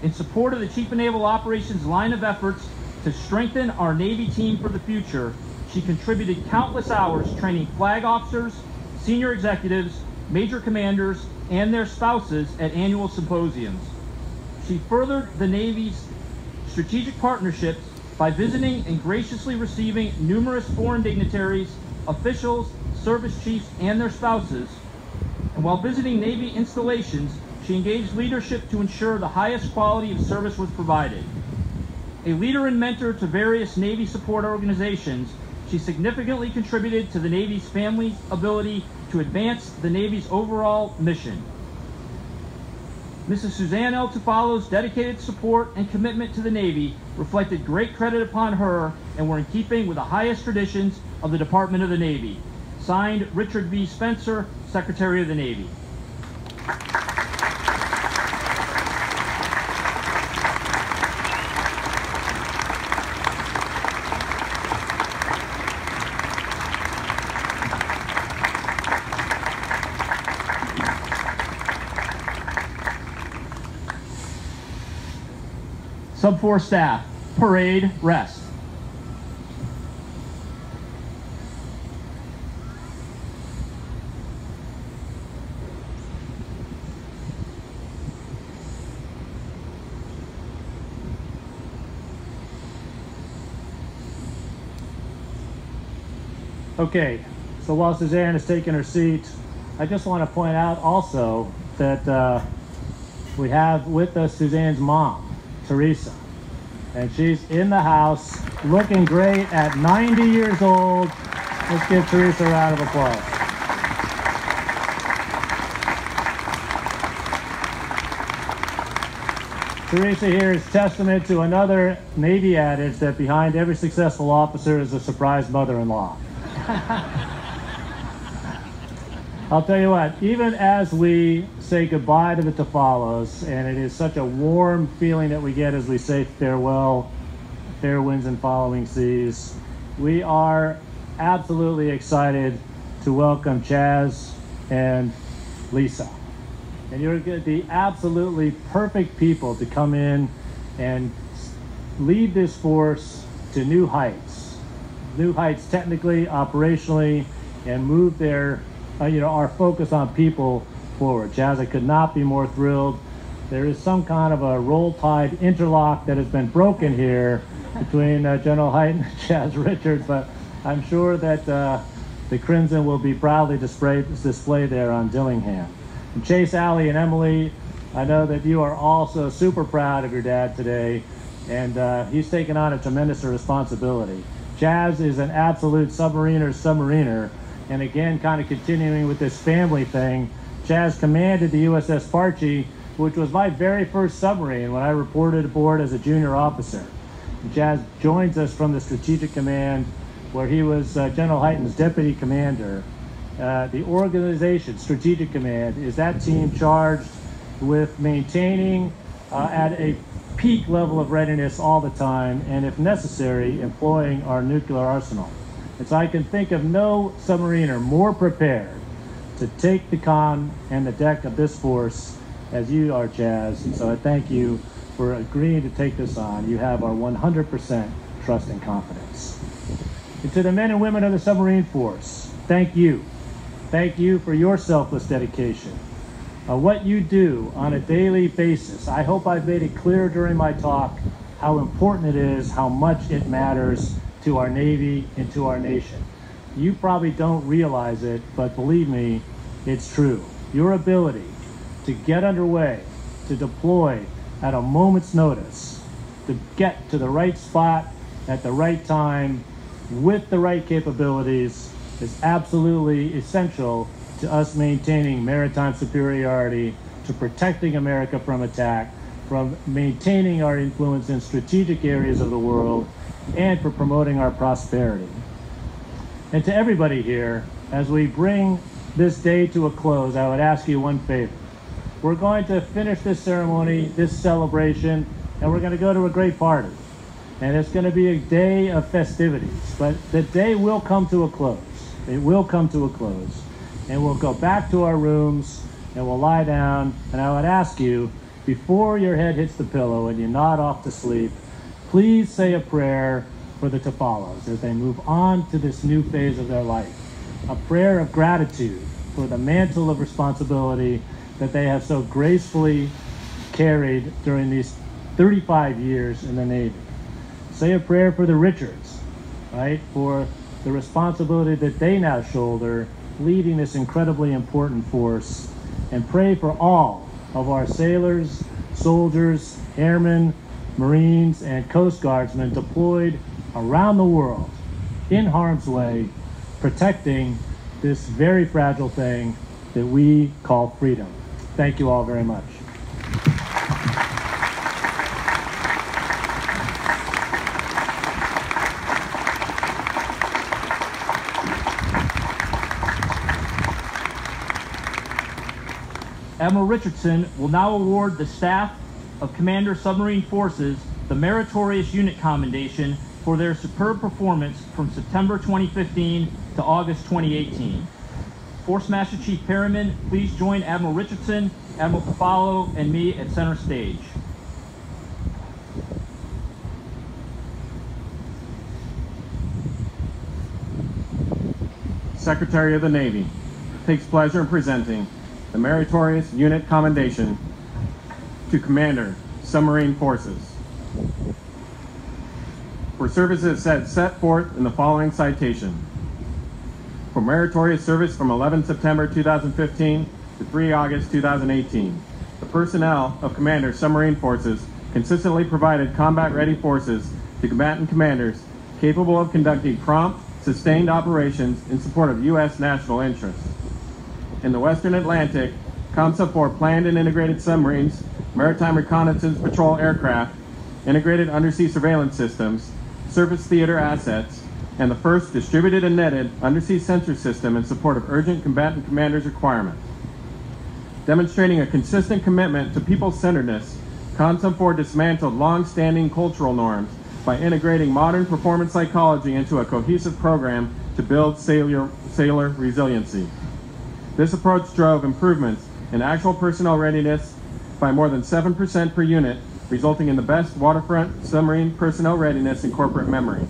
In support of the Chief of Naval Operations line of efforts to strengthen our Navy team for the future, she contributed countless hours training flag officers, senior executives, major commanders, and their spouses at annual symposiums. She furthered the Navy's strategic partnerships by visiting and graciously receiving numerous foreign dignitaries, officials, service chiefs, and their spouses. And while visiting Navy installations, she engaged leadership to ensure the highest quality of service was provided. A leader and mentor to various Navy support organizations, she significantly contributed to the Navy's family's ability to advance the Navy's overall mission. Mrs. Suzanne L. Tofalo's dedicated support and commitment to the Navy reflected great credit upon her and were in keeping with the highest traditions of the Department of the Navy. Signed, Richard V. Spencer, Secretary of the Navy. Sub 4 staff, parade rest. Okay, so while Suzanne is taking her seat, I just want to point out also that we have with us Suzanne's mom, Teresa, and she's in the house looking great at 90 years old. Let's give Teresa a round of applause. Teresa here is testament to another Navy adage that behind every successful officer is a surprise mother-in-law. I'll tell you what, even as we say goodbye to the Tofalos, and it is such a warm feeling that we get as we say farewell, fair winds and following seas, we are absolutely excited to welcome Chaz and Lisa. And you're the absolutely perfect people to come in and lead this force to new heights. New heights technically, operationally, and move their, our focus on people forward. Chaz, I could not be more thrilled. There is some kind of a roll tide interlock that has been broken here between General Hyten and Chaz Richards, but I'm sure that the Crimson will be proudly displayed there on Dillingham. And Chase, Allie, and Emily, I know that you are also super proud of your dad today, and he's taken on a tremendous responsibility. Chaz is an absolute submariner, and again, kind of continuing with this family thing, Chaz commanded the USS Sparchi, which was my very first submarine when I reported aboard as a junior officer. And Chaz joins us from the Strategic Command, where he was General Hyten's deputy commander. The organization, Strategic Command, is that team charged with maintaining at a peak level of readiness all the time, and if necessary, employing our nuclear arsenal. And so I can think of no submariner more prepared to take the con and the deck of this force as you are, Chaz. And so I thank you for agreeing to take this on. You have our 100% trust and confidence. And to the men and women of the Submarine Force, thank you. Thank you for your selfless dedication. What you do on a daily basis. I hope I've made it clear during my talk how important it is, how much it matters to our Navy and to our nation. You probably don't realize it, but believe me, it's true. Your ability to get underway, to deploy at a moment's notice, to get to the right spot at the right time with the right capabilities is absolutely essential to us maintaining maritime superiority, to protecting America from attack, from maintaining our influence in strategic areas of the world, and for promoting our prosperity. And to everybody here, as we bring this day to a close, I would ask you one favor. We're going to finish this ceremony, this celebration, and we're going to go to a great party. And it's going to be a day of festivities, but the day will come to a close. It will come to a close. And we'll go back to our rooms and we'll lie down. And I would ask you, before your head hits the pillow and you nod off to sleep, please say a prayer for the Tofalos as they move on to this new phase of their life. A prayer of gratitude for the mantle of responsibility that they have so gracefully carried during these 35 years in the Navy. Say a prayer for the Richards, right? For the responsibility that they now shoulder leading this incredibly important force, and pray for all of our sailors, soldiers, airmen, Marines, and Coast Guardsmen deployed around the world in harm's way, protecting this very fragile thing that we call freedom. Thank you all very much. Admiral Richardson will now award the staff of Commander Submarine Forces the Meritorious Unit Commendation for their superb performance from September 2015 to August 2018. Force Master Chief Perryman, please join Admiral Richardson, Admiral Tofalo, and me at center stage. Secretary of the Navy, takes pleasure in presenting the Meritorious Unit Commendation to Commander, Submarine Forces, for services set forth in the following citation. For meritorious service from 11 September 2015 to 3 August 2018, the personnel of Commander Submarine Forces consistently provided combat-ready forces to combatant commanders capable of conducting prompt, sustained operations in support of U.S. national interests. In the Western Atlantic, COMSUBFOR planned and integrated submarines, maritime reconnaissance patrol aircraft, integrated undersea surveillance systems, surface theater assets, and the first distributed and netted undersea sensor system in support of urgent combatant commanders' requirements. Demonstrating a consistent commitment to people-centeredness, COMSUBFOR dismantled long-standing cultural norms by integrating modern performance psychology into a cohesive program to build sailor resiliency. This approach drove improvements in actual personnel readiness by more than 7% per unit, resulting in the best waterfront submarine personnel readiness in corporate memory.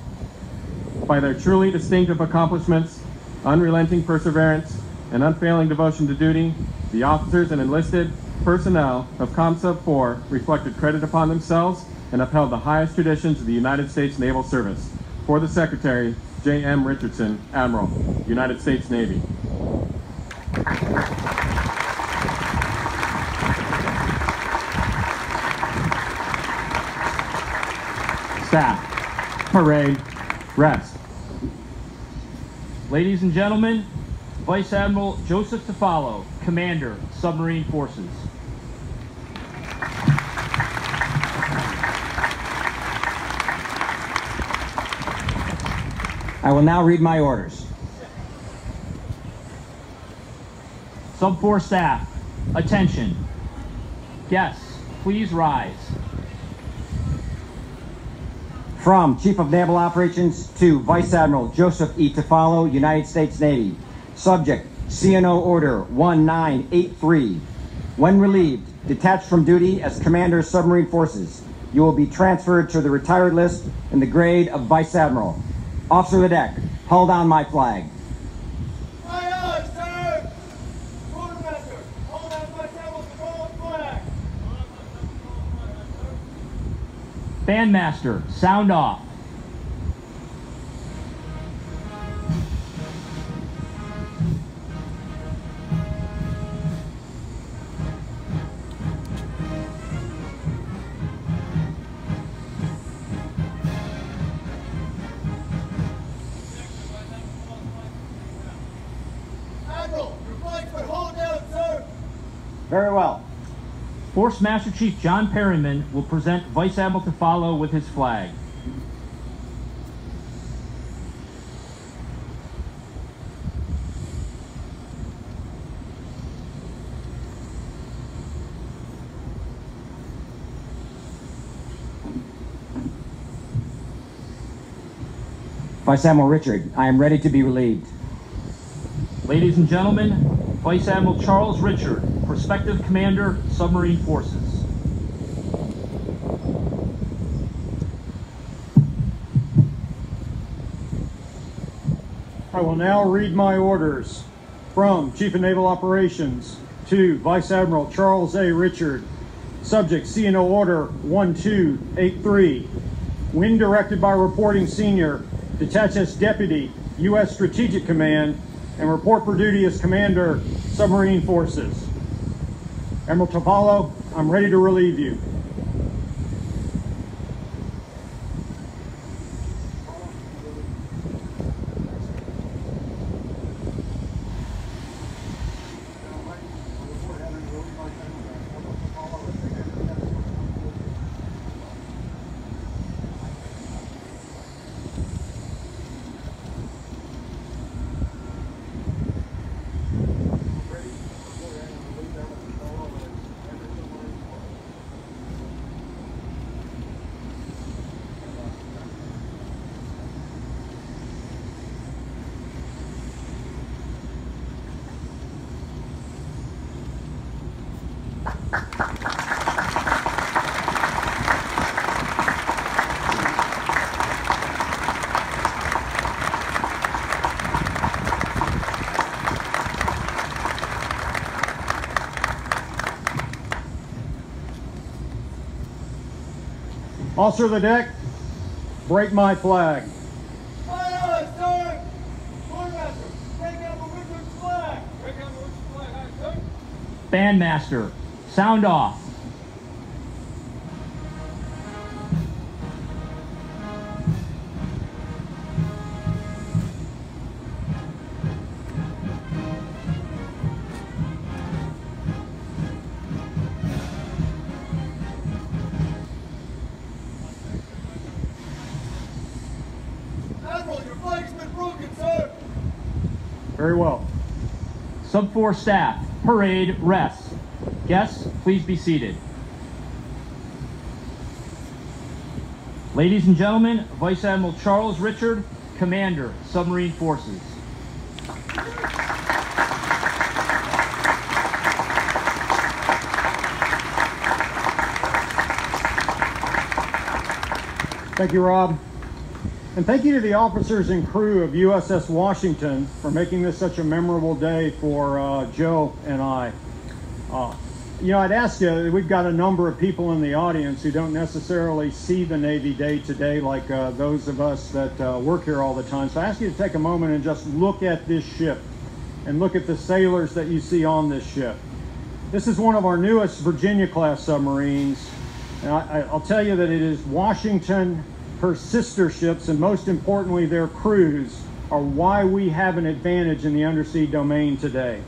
By their truly distinctive accomplishments, unrelenting perseverance, and unfailing devotion to duty, the officers and enlisted personnel of COMSUBFOR reflected credit upon themselves and upheld the highest traditions of the United States Naval Service. For the Secretary, J.M. Richardson, Admiral, United States Navy. Staff, parade, rest. Ladies and gentlemen, Vice Admiral Joseph Tofalo, Commander, Submarine Forces. I will now read my orders. Sub 4 staff, attention. Guests, please rise. From Chief of Naval Operations to Vice Admiral Joseph E. Tofalo, United States Navy. Subject, CNO Order 1983. When relieved, detached from duty as Commander Submarine Forces, you will be transferred to the retired list in the grade of Vice Admiral. Officer of the deck, hull down my flag. Aye, aye, sir! Quartermaster, hold down Vice Admiral's control flag! Bandmaster, sound off. Very well. Force Master Chief John Perryman will present Vice Admiral Tofalo with his flag. Vice Admiral Richard, I am ready to be relieved. Ladies and gentlemen, Vice Admiral Charles Richard, Prospective Commander, Submarine Forces. I will now read my orders. From Chief of Naval Operations to Vice Admiral Charles A. Richard. Subject, CNO Order 1283. When directed by reporting senior, detach as Deputy, U.S. Strategic Command, and report for duty as Commander, Submarine Forces. Admiral Tofalo, I'm ready to relieve you. Officer of the deck, break my flag. Aye, sir! Quartermaster, take Admiral Richard's flag! Take Admiral Richard's flag, aye, sir! Bandmaster, sound off. Admiral, your flag's been broken, sir! Very well. Sub 4 staff, parade, rest. Guests, please be seated. Ladies and gentlemen, Vice Admiral Charles Richard, Commander, Submarine Forces. Thank you, Rob. And thank you to the officers and crew of USS Washington for making this such a memorable day for Joe and I. You know, I'd ask you, we've got a number of people in the audience who don't necessarily see the Navy Day today like those of us that work here all the time. So I ask you to take a moment and just look at this ship and look at the sailors that you see on this ship. This is one of our newest Virginia-class submarines. And I'll tell you that it is Washington, her sister ships, and most importantly their crews are why we have an advantage in the undersea domain today.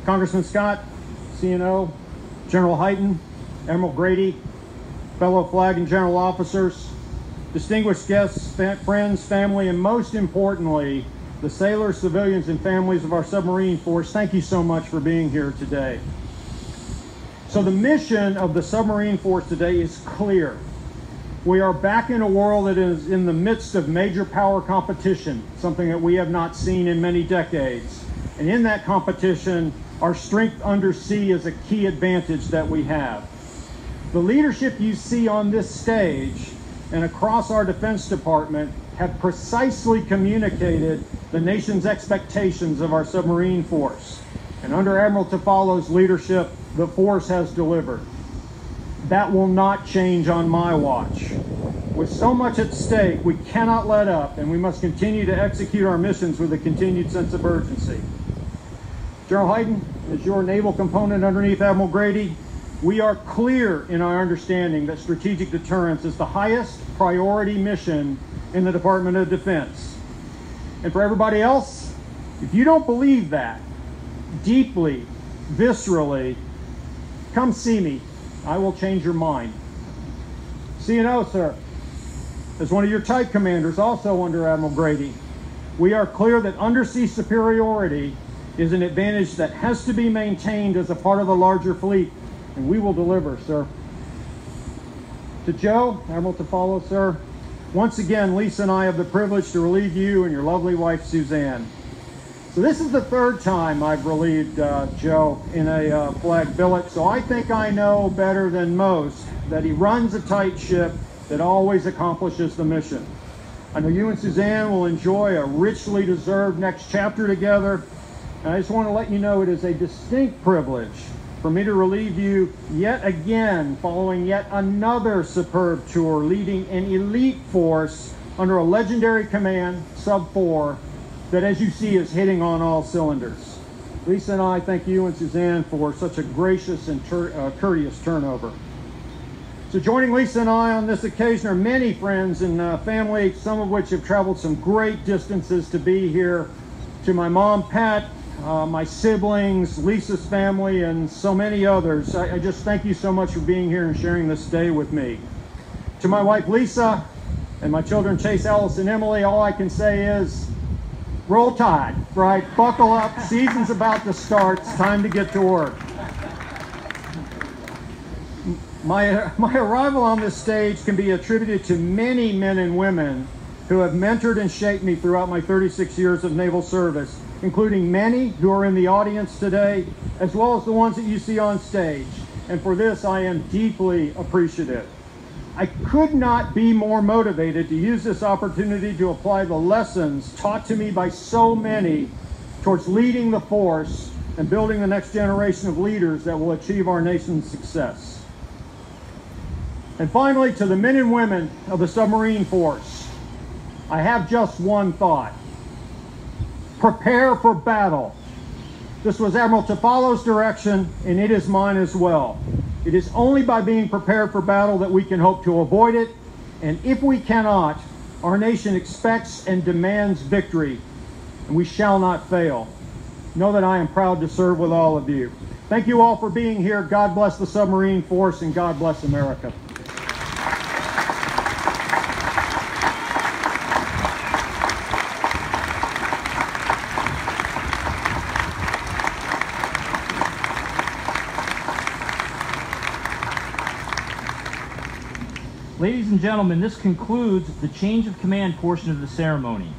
Congressman Scott, CNO, General Hyten, Admiral Grady, fellow flag and general officers, distinguished guests, friends, family, and most importantly, the sailors, civilians, and families of our submarine force, thank you so much for being here today. So the mission of the submarine force today is clear. We are back in a world that is in the midst of major power competition, something that we have not seen in many decades. And in that competition, our strength under sea is a key advantage that we have. The leadership you see on this stage and across our Defense Department have precisely communicated the nation's expectations of our submarine force. And under Admiral Tofalo's leadership, the force has delivered. That will not change on my watch. With so much at stake, we cannot let up, and we must continue to execute our missions with a continued sense of urgency. General Hyten, as your naval component underneath Admiral Grady, we are clear in our understanding that strategic deterrence is the highest priority mission in the Department of Defense. And for everybody else, if you don't believe that, deeply, viscerally, come see me. I will change your mind. CNO, sir, as one of your type commanders, also under Admiral Grady, we are clear that undersea superiority is an advantage that has to be maintained as a part of the larger fleet, and we will deliver, sir. To Joe, Admiral Tofalo, sir, once again, Lisa and I have the privilege to relieve you and your lovely wife, Suzanne. So this is the third time I've relieved Joe in a flag billet, so I think I know better than most that he runs a tight ship that always accomplishes the mission. I know you and Suzanne will enjoy a richly deserved next chapter together, and I just want to let you know it is a distinct privilege for me to relieve you yet again following yet another superb tour leading an elite force under a legendary command, Sub 4, that, as you see, is hitting on all cylinders. Lisa and I thank you and Suzanne for such a gracious and courteous turnover. So joining Lisa and I on this occasion are many friends and family, some of which have traveled some great distances to be here. To my mom, Pat, my siblings, Lisa's family, and so many others, I just thank you so much for being here and sharing this day with me. To my wife, Lisa, and my children, Chase, Alice, and Emily, all I can say is, roll tide, right? Buckle up, season's about to start, it's time to get to work. My arrival on this stage can be attributed to many men and women who have mentored and shaped me throughout my 36 years of naval service, including many who are in the audience today, as well as the ones that you see on stage. And for this, I am deeply appreciative. I could not be more motivated to use this opportunity to apply the lessons taught to me by so many towards leading the force and building the next generation of leaders that will achieve our nation's success. And finally, to the men and women of the Submarine Force, I have just one thought. Prepare for battle. This was Admiral Tofalo's direction, and it is mine as well. It is only by being prepared for battle that we can hope to avoid it, and if we cannot, our nation expects and demands victory, and we shall not fail. Know that I am proud to serve with all of you. Thank you all for being here. God bless the Submarine Force, and God bless America. Ladies and gentlemen, this concludes the change of command portion of the ceremony.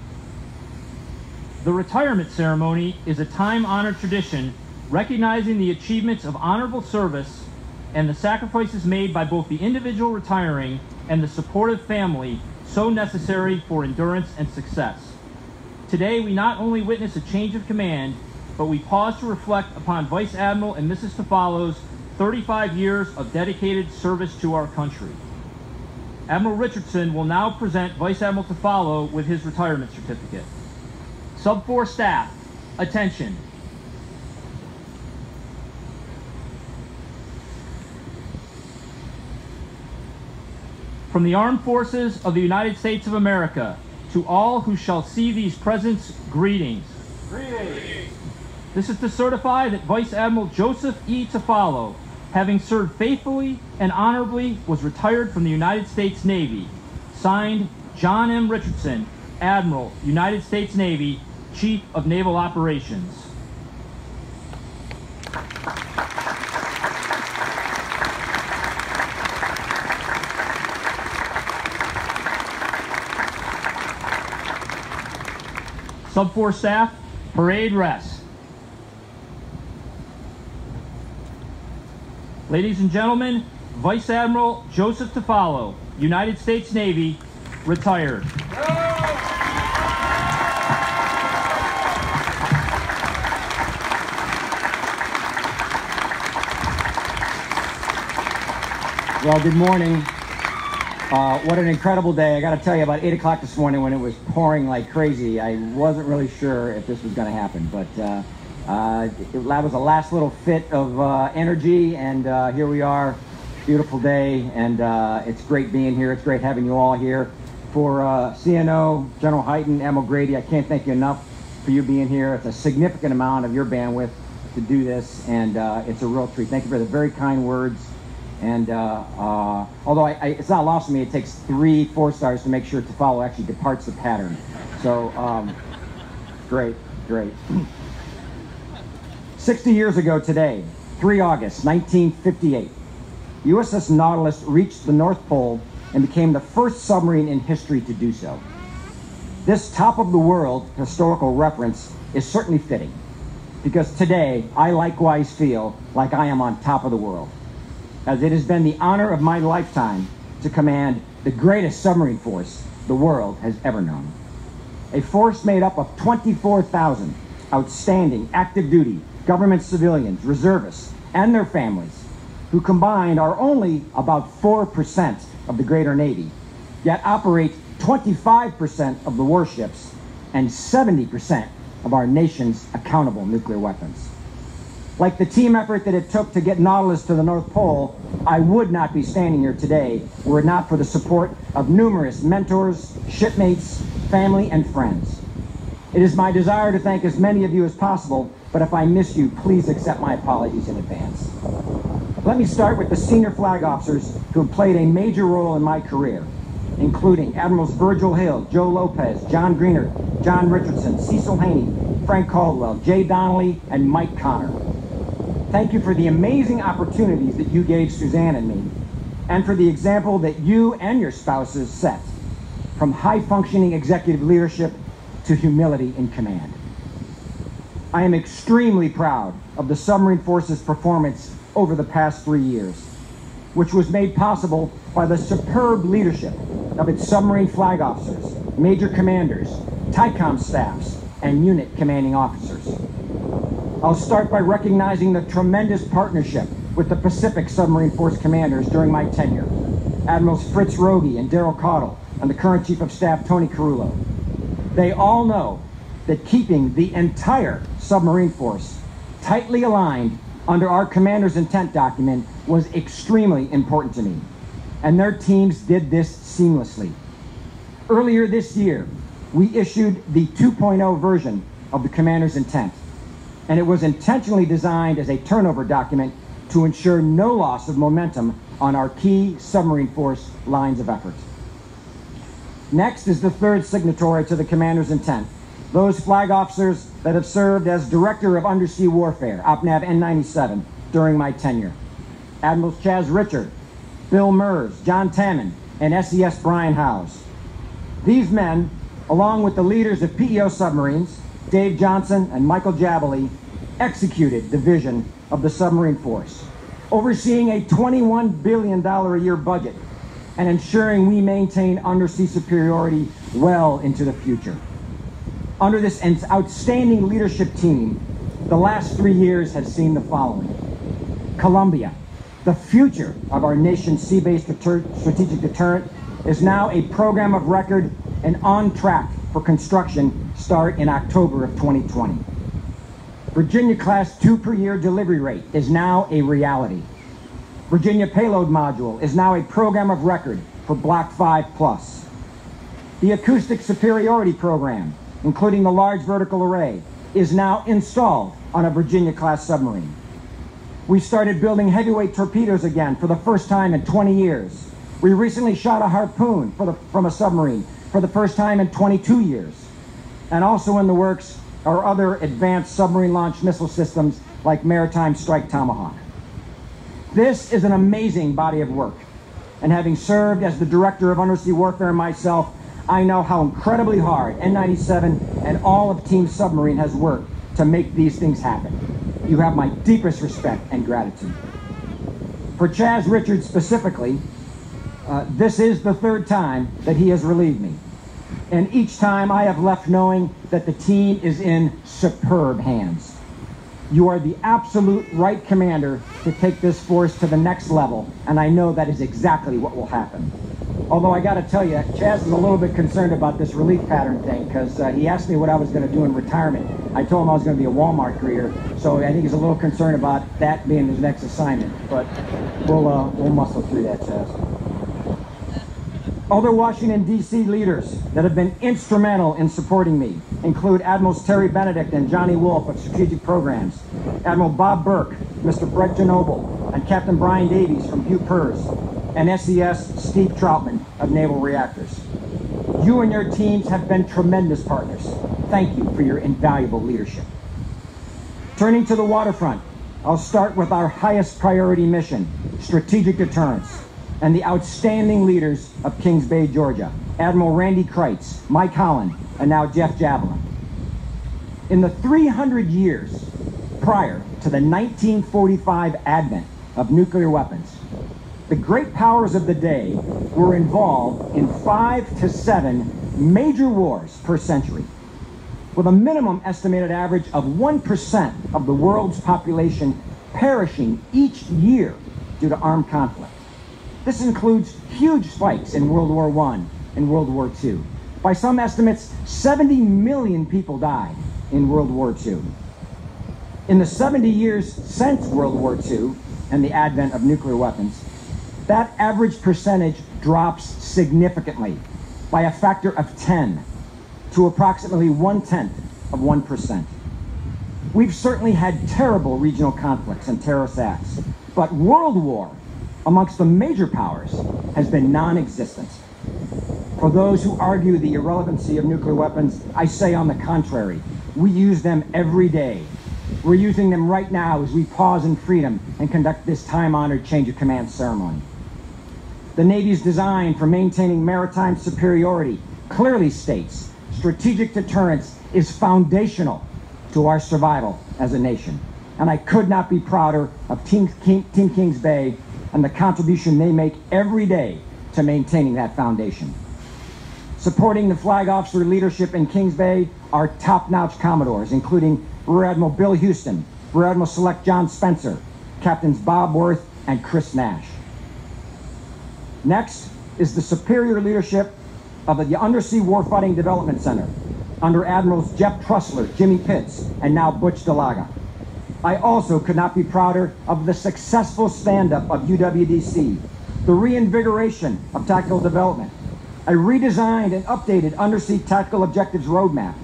The retirement ceremony is a time-honored tradition recognizing the achievements of honorable service and the sacrifices made by both the individual retiring and the supportive family so necessary for endurance and success. Today, we not only witness a change of command, but we pause to reflect upon Vice Admiral and Mrs. Tofalo's 35 years of dedicated service to our country. Admiral Richardson will now present Vice Admiral Tofalo with his retirement certificate. Sub 4 staff, attention. From the Armed Forces of the United States of America, to all who shall see these presents, greetings. Greetings. This is to certify that Vice Admiral Joseph E. Tofalo, having served faithfully and honorably, was retired from the United States Navy. Signed, John M. Richardson, Admiral, United States Navy, Chief of Naval Operations. Sub 4 staff, parade rest. Ladies and gentlemen, Vice Admiral Joseph Tofalo, United States Navy, retired. Well, good morning. What an incredible day. I got to tell you, about 8 o'clock this morning when it was pouring like crazy, I wasn't really sure if this was going to happen, but that was a last little fit of energy, and here we are. Beautiful day, and it's great being here. It's great having you all here. For CNO, General Hyten, Admiral Grady, I can't thank you enough for you being here. It's a significant amount of your bandwidth to do this, and it's a real treat. Thank you for the very kind words. And although it's not lost on me, it takes 3 4-stars to make sure Tofalo actually departs the pattern. So, great. 60 years ago today, 3 August 1958, USS Nautilus reached the North Pole and became the first submarine in history to do so. This top-of-the-world historical reference is certainly fitting, because today I likewise feel like I am on top of the world, as it has been the honor of my lifetime to command the greatest submarine force the world has ever known. A force made up of 24,000 outstanding active-duty government civilians, reservists, and their families, who combined are only about 4% of the greater Navy, yet operate 25% of the warships and 70% of our nation's accountable nuclear weapons. Like the team effort that it took to get Nautilus to the North Pole, I would not be standing here today were it not for the support of numerous mentors, shipmates, family, and friends. It is my desire to thank as many of you as possible, but if I miss you, please accept my apologies in advance. Let me start with the senior flag officers who have played a major role in my career, including Admirals Virgil Hill, Joe Lopez, John Greener, John Richardson, Cecil Haney, Frank Caldwell, Jay Donnelly, and Mike Connor. Thank you for the amazing opportunities that you gave Suzanne and me, and for the example that you and your spouses set, from high-functioning executive leadership to humility in command. I am extremely proud of the Submarine Forces' performance over the past 3 years, which was made possible by the superb leadership of its submarine flag officers, major commanders, TICOM staffs, and unit commanding officers. I'll start by recognizing the tremendous partnership with the Pacific Submarine Force commanders during my tenure, Admirals Fritz Rogie and Darrell Caudle, and the current Chief of Staff, Tony Carullo. They all know that keeping the entire submarine force tightly aligned under our commander's intent document was extremely important to me, and their teams did this seamlessly. Earlier this year, we issued the 2.0 version of the commander's intent, and it was intentionally designed as a turnover document to ensure no loss of momentum on our key submarine force lines of effort. Next is the third signatory to the commander's intent, those flag officers that have served as Director of Undersea Warfare, OPNAV N97, during my tenure. Admirals Chaz Richard, Bill Mers, John Tamman, and SES Brian Howes. These men, along with the leaders of PEO submarines, Dave Johnson and Michael Jabaley, executed the vision of the submarine force, overseeing a $21 billion a year budget and ensuring we maintain undersea superiority well into the future. Under this outstanding leadership team, the last 3 years have seen the following. Columbia, the future of our nation's sea-based strategic deterrent, is now a program of record and on track for construction start in October of 2020. Virginia-class 2 per year delivery rate is now a reality. Virginia Payload Module is now a program of record for Block 5+. The Acoustic Superiority Program, including the Large Vertical Array, is now installed on a Virginia-class submarine. We started building heavyweight torpedoes again for the first time in 20 years. We recently shot a Harpoon from a submarine for the first time in 22 years. And also in the works are other advanced submarine-launched missile systems like Maritime Strike Tomahawk. This is an amazing body of work, and having served as the Director of Undersea Warfare myself, I know how incredibly hard N97 and all of Team Submarine has worked to make these things happen. You have my deepest respect and gratitude. For Chaz Richards specifically, this is the third time that he has relieved me. And each time I have left knowing that the team is in superb hands. You are the absolute right commander to take this force to the next level, and I know that is exactly what will happen. Although I got to tell you, Chaz is a little bit concerned about this relief pattern thing, because he asked me what I was going to do in retirement. I told him I was going to be a Walmart greeter, so I think he's a little concerned about that being his next assignment. But we'll muscle through that, Chaz. Other Washington, D.C. leaders that have been instrumental in supporting me include Admirals Terry Benedict and Johnny Wolf of Strategic Programs, Admiral Bob Burke, Mr. Brett Genoble, and Captain Brian Davies from UPERS, and SES Steve Troutman of Naval Reactors. You and your teams have been tremendous partners. Thank you for your invaluable leadership. Turning to the waterfront, I'll start with our highest priority mission, strategic deterrence, and the outstanding leaders of Kings Bay, Georgia, Admiral Randy Kreitz, Mike Holland, and now Jeff Javelin. In the 300 years prior to the 1945 advent of nuclear weapons, the great powers of the day were involved in 5 to 7 major wars per century, with a minimum estimated average of 1% of the world's population perishing each year due to armed conflict. This includes huge spikes in World War I and World War II. By some estimates, 70 million people died in World War II. In the 70 years since World War II and the advent of nuclear weapons, that average percentage drops significantly by a factor of 10 to approximately 0.1%. We've certainly had terrible regional conflicts and terrorist acts, but world war amongst the major powers has been non-existent. For those who argue the irrelevancy of nuclear weapons, I say on the contrary, we use them every day. We're using them right now as we pause in freedom and conduct this time-honored change of command ceremony. The Navy's design for maintaining maritime superiority clearly states strategic deterrence is foundational to our survival as a nation. And I could not be prouder of Team Kings Bay and the contribution they make every day to maintaining that foundation. Supporting the flag officer leadership in Kings Bay are top-notch Commodores, including Rear Admiral Bill Houston, Rear Admiral Select John Spencer, Captains Bob Worth and Chris Nash. Next is the superior leadership of the Undersea Warfighting Development Center under Admirals Jeff Trussler, Jimmy Pitts, and now Butch Delaga. I also could not be prouder of the successful stand-up of UWDC, the reinvigoration of tactical development, a redesigned and updated Undersea Tactical Objectives Roadmap,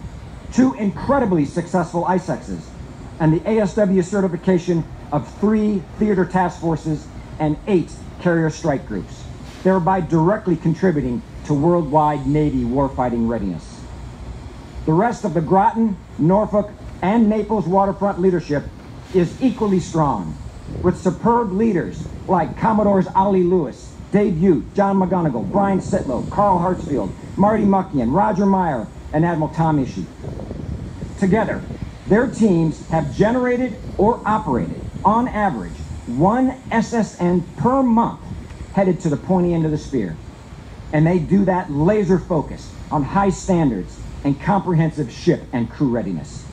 2 incredibly successful ISEXs, and the ASW certification of 3 theater task forces and 8 carrier strike groups, thereby directly contributing to worldwide Navy warfighting readiness. The rest of the Groton, Norfolk, and Naples waterfront leadership is equally strong, with superb leaders like Commodores Ali Lewis, Dave Ute, John McGonigal, Brian Sitlow, Carl Hartsfield, Marty Muckian, Roger Meyer, and Admiral Tom Ishii. Together, their teams have generated or operated, on average, 1 SSN per month headed to the pointy end of the spear. And they do that laser focused on high standards and comprehensive ship and crew readiness.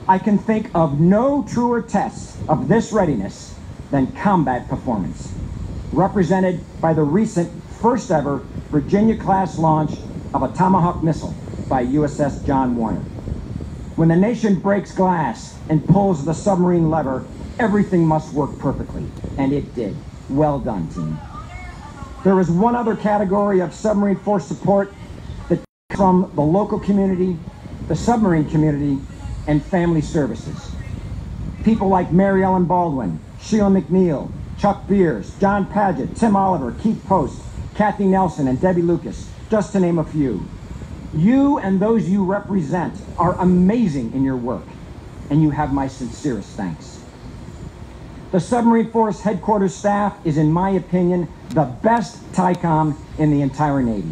I can think of no truer tests of this readiness than combat performance, represented by the recent first ever Virginia-class launch of a Tomahawk missile by USS John Warner. When the nation breaks glass and pulls the submarine lever, everything must work perfectly, and it did. Well done, team. There is one other category of submarine force support that comes from the local community, the submarine community, and family services. People like Mary Ellen Baldwin, Sheila McNeil, Chuck Beers, John Paget, Tim Oliver, Keith Post, Kathy Nelson, and Debbie Lucas, just to name a few. You and those you represent are amazing in your work, and you have my sincerest thanks. The Submarine Force headquarters staff is, in my opinion, the best TICOM in the entire Navy.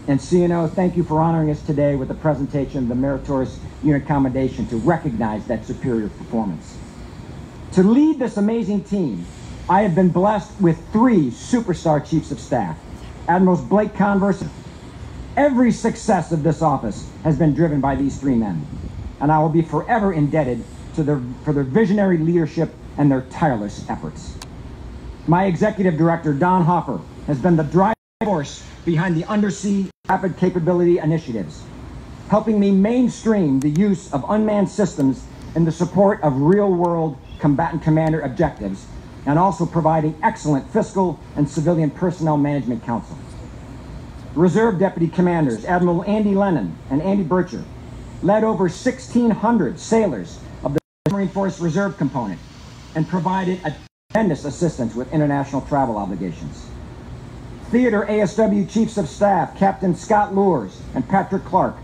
And CNO, thank you for honoring us today with the presentation of the Meritorious Unit Commendation to recognize that superior performance. To lead this amazing team, I have been blessed with 3 superstar chiefs of staff, Admirals Blake Converse. Every success of this office has been driven by these 3 men, and I will be forever indebted to for their visionary leadership and their tireless efforts. My executive director, Don Hoffer, has been the driving force behind the Undersea Rapid Capability Initiatives, helping me mainstream the use of unmanned systems in the support of real-world combatant commander objectives, and also providing excellent fiscal and civilian personnel management counsel. Reserve Deputy Commanders, Admiral Andy Lennon and Andy Bircher, led over 1,600 sailors of the Submarine Force Reserve Component and provided a tremendous assistance with international travel obligations. Theater ASW Chiefs of Staff, Captain Scott Lures and Patrick Clark,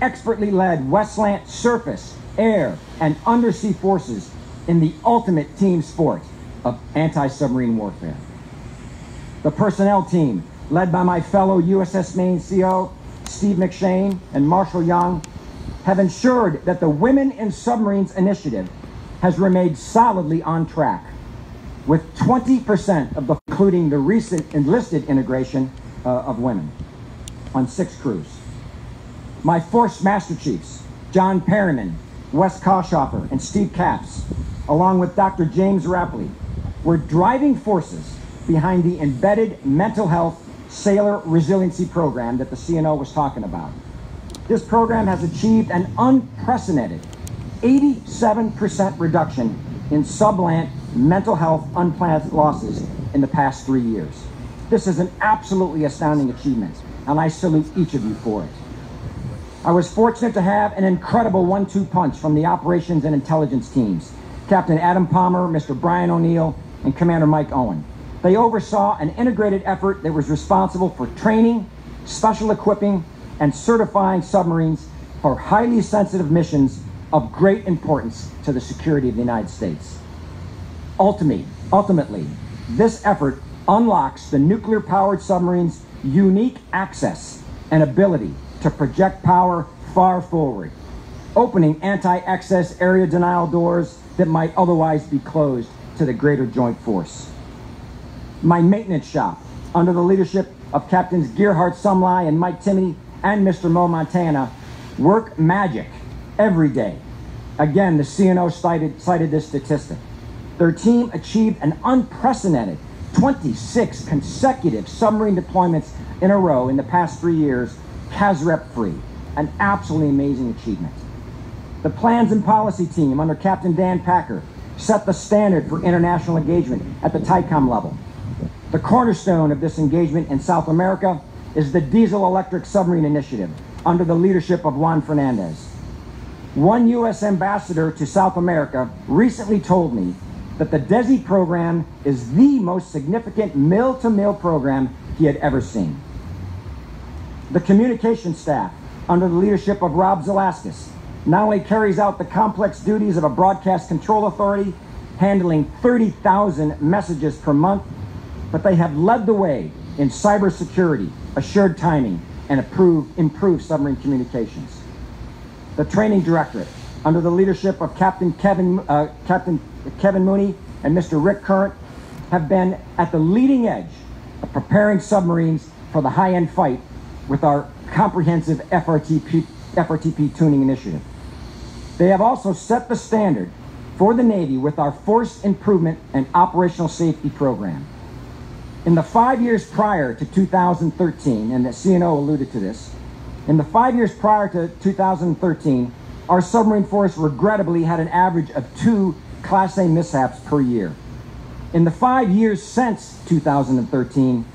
expertly led Westland surface, air, and undersea forces in the ultimate team sport of anti-submarine warfare. The personnel team, led by my fellow USS Maine CO, Steve McShane and Marshall Young, have ensured that the Women in Submarines initiative has remained solidly on track, with 20% of including the recent enlisted integration of women on 6 crews. My Force Master Chiefs, John Perryman, Wes Koschoffer, and Steve Capps, along with Dr. James Rapley, were driving forces behind the embedded mental health sailor resiliency program that the CNO was talking about. This program has achieved an unprecedented 87% reduction in sublant mental health unplanned losses in the past 3 years. This is an absolutely astounding achievement, and I salute each of you for it. I was fortunate to have an incredible 1-2 punch from the operations and intelligence teams, Captain Adam Palmer, Mr. Brian O'Neill, and Commander Mike Owen. They oversaw an integrated effort that was responsible for training, special equipping, and certifying submarines for highly sensitive missions of great importance to the security of the United States. Ultimately, this effort unlocks the nuclear-powered submarine's unique access and ability to project power far forward, opening anti-access area denial doors that might otherwise be closed to the greater joint force. My maintenance shop, under the leadership of Captains Gerhard Sumlai and Mike Timoney and Mr. Mo Montana, work magic every day. Again, the CNO cited this statistic. Their team achieved an unprecedented 26 consecutive submarine deployments in a row in the past 3 years, CASREP-free, an absolutely amazing achievement. The Plans and Policy Team under Captain Dan Packer set the standard for international engagement at the TICOM level. The cornerstone of this engagement in South America is the Diesel-Electric Submarine Initiative under the leadership of Juan Fernandez. One U.S. ambassador to South America recently told me that the DESI program is the most significant mill-to-mill program he had ever seen. The communication staff, under the leadership of Rob Zalaskis, not only carries out the complex duties of a broadcast control authority, handling 30,000 messages per month, but they have led the way in cybersecurity, assured timing, and improved submarine communications. The Training Directorate, under the leadership of Captain Kevin Mooney and Mr. Rick Current, have been at the leading edge preparing submarines for the high-end fight with our comprehensive FRTP tuning initiative. They have also set the standard for the Navy with our Force Improvement and Operational Safety Program. In the 5 years prior to 2013, and the CNO alluded to this, in the 5 years prior to 2013, our submarine force regrettably had an average of 2 Class A mishaps per year. In the 5 years since 2013,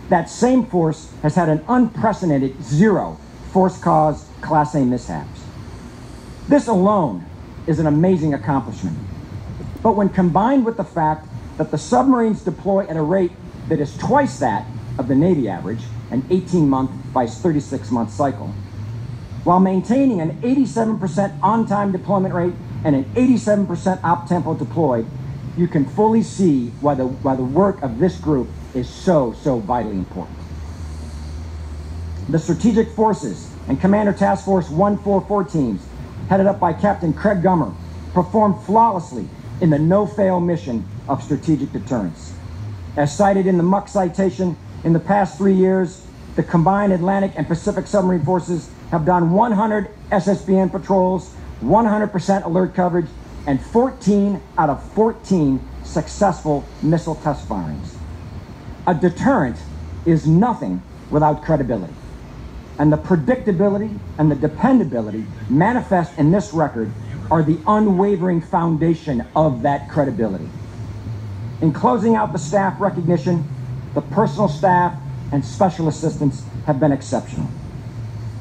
that same force has had an unprecedented 0 force-caused Class A mishaps. This alone is an amazing accomplishment. But when combined with the fact that the submarines deploy at a rate that is twice that of the Navy average, an 18-month by 36-month cycle, while maintaining an 87% on-time deployment rate and an 87% op-tempo deployed, you can fully see why the work of this group is so vitally important. The Strategic Forces and Commander Task Force 144 teams, headed up by Captain Craig Gummer, performed flawlessly in the no-fail mission of strategic deterrence. As cited in the Muck citation, in the past 3 years, the combined Atlantic and Pacific submarine forces have done 100 SSBN patrols, 100% alert coverage, and 14 out of 14 successful missile test firings. A deterrent is nothing without credibility. And the predictability and the dependability manifest in this record are the unwavering foundation of that credibility. In closing out the staff recognition, the personal staff and special assistants have been exceptional.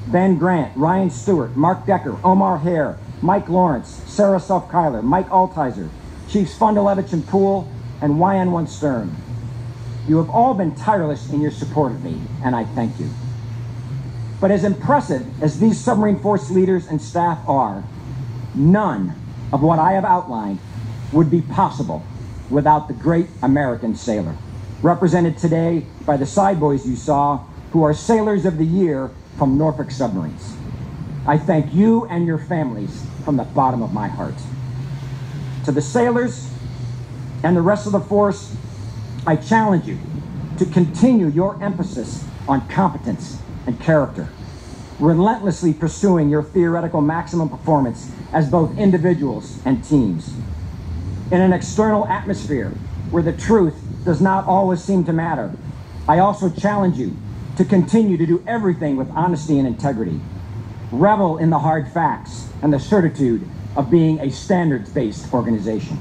Ben Grant, Ryan Stewart, Mark Decker, Omar Hare, Mike Lawrence, Sarah Self-Kyler, Mike Altizer, Chiefs Fundalevich and Poole, and YN1 Stern. You have all been tireless in your support of me, and I thank you. But as impressive as these submarine force leaders and staff are, none of what I have outlined would be possible without the great American sailor, represented today by the side boys you saw, who are Sailors of the Year from Norfolk Submarines. I thank you and your families from the bottom of my heart. To the sailors and the rest of the force, I challenge you to continue your emphasis on competence and character, relentlessly pursuing your theoretical maximum performance as both individuals and teams. In an external atmosphere where the truth does not always seem to matter, I also challenge you to continue to do everything with honesty and integrity. Revel in the hard facts and the certitude of being a standards-based organization.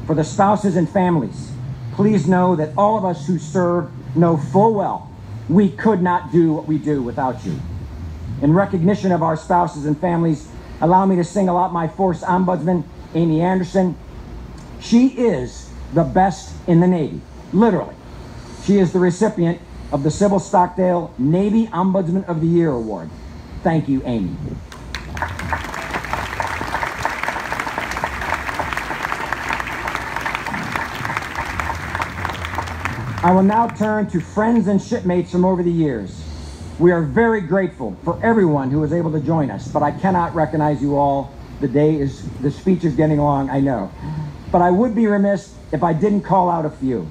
For the spouses and families, please know that all of us who serve know full well we could not do what we do without you. In recognition of our spouses and families, allow me to single out my force ombudsman, Amy Anderson. She is the best in the Navy, literally. She is the recipient of the Sybil Stockdale Navy Ombudsman of the Year Award. Thank you, Amy. I will now turn to friends and shipmates from over the years. We are very grateful for everyone who was able to join us, but I cannot recognize you all. The speech is getting long, I know. But I would be remiss if I didn't call out a few.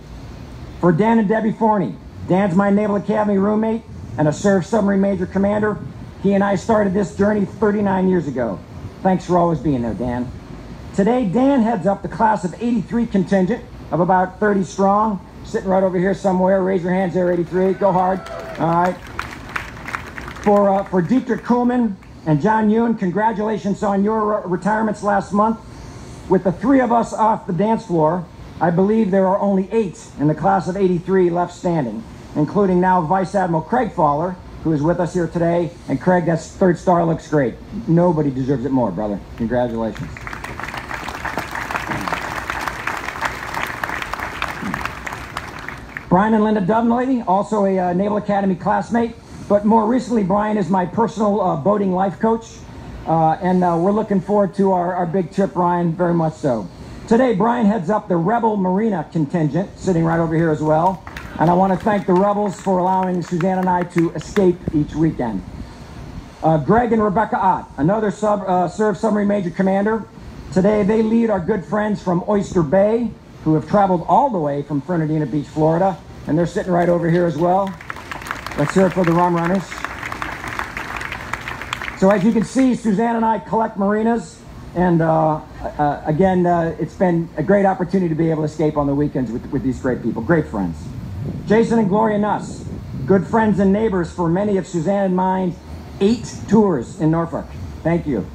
For Dan and Debbie Forney, Dan's my Naval Academy roommate and a served submarine major commander. He and I started this journey 39 years ago. Thanks for always being there, Dan. Today, Dan heads up the class of '83 contingent of about 30 strong, sitting right over here somewhere. Raise your hands there, 83. Go hard. All right. For Dietrich Kuhlman and John Yoon, congratulations on your retirements last month. With the three of us off the dance floor, I believe there are only 8 in the class of 83 left standing, including now Vice Admiral Craig Fowler, who is with us here today. And Craig, that 3rd star looks great. Nobody deserves it more, brother. Congratulations. Brian and Linda Dovenley, also a Naval Academy classmate, but more recently Brian is my personal boating life coach, and we're looking forward to our big trip, Brian, very much so. Today Brian heads up the Rebel Marina contingent, sitting right over here as well, and I want to thank the Rebels for allowing Suzanne and I to escape each weekend. Greg and Rebecca Ott, another served submarine major commander. Today they lead our good friends from Oyster Bay, who have traveled all the way from Fernandina Beach, Florida, and they're sitting right over here as well. Let's hear it for the Rum Runners. So as you can see, Suzanne and I collect marinas, and again, it's been a great opportunity to be able to escape on the weekends with these great people, great friends. Jason and Gloria Nuss, good friends and neighbors for many of Suzanne and mine 8 tours in Norfolk. Thank you.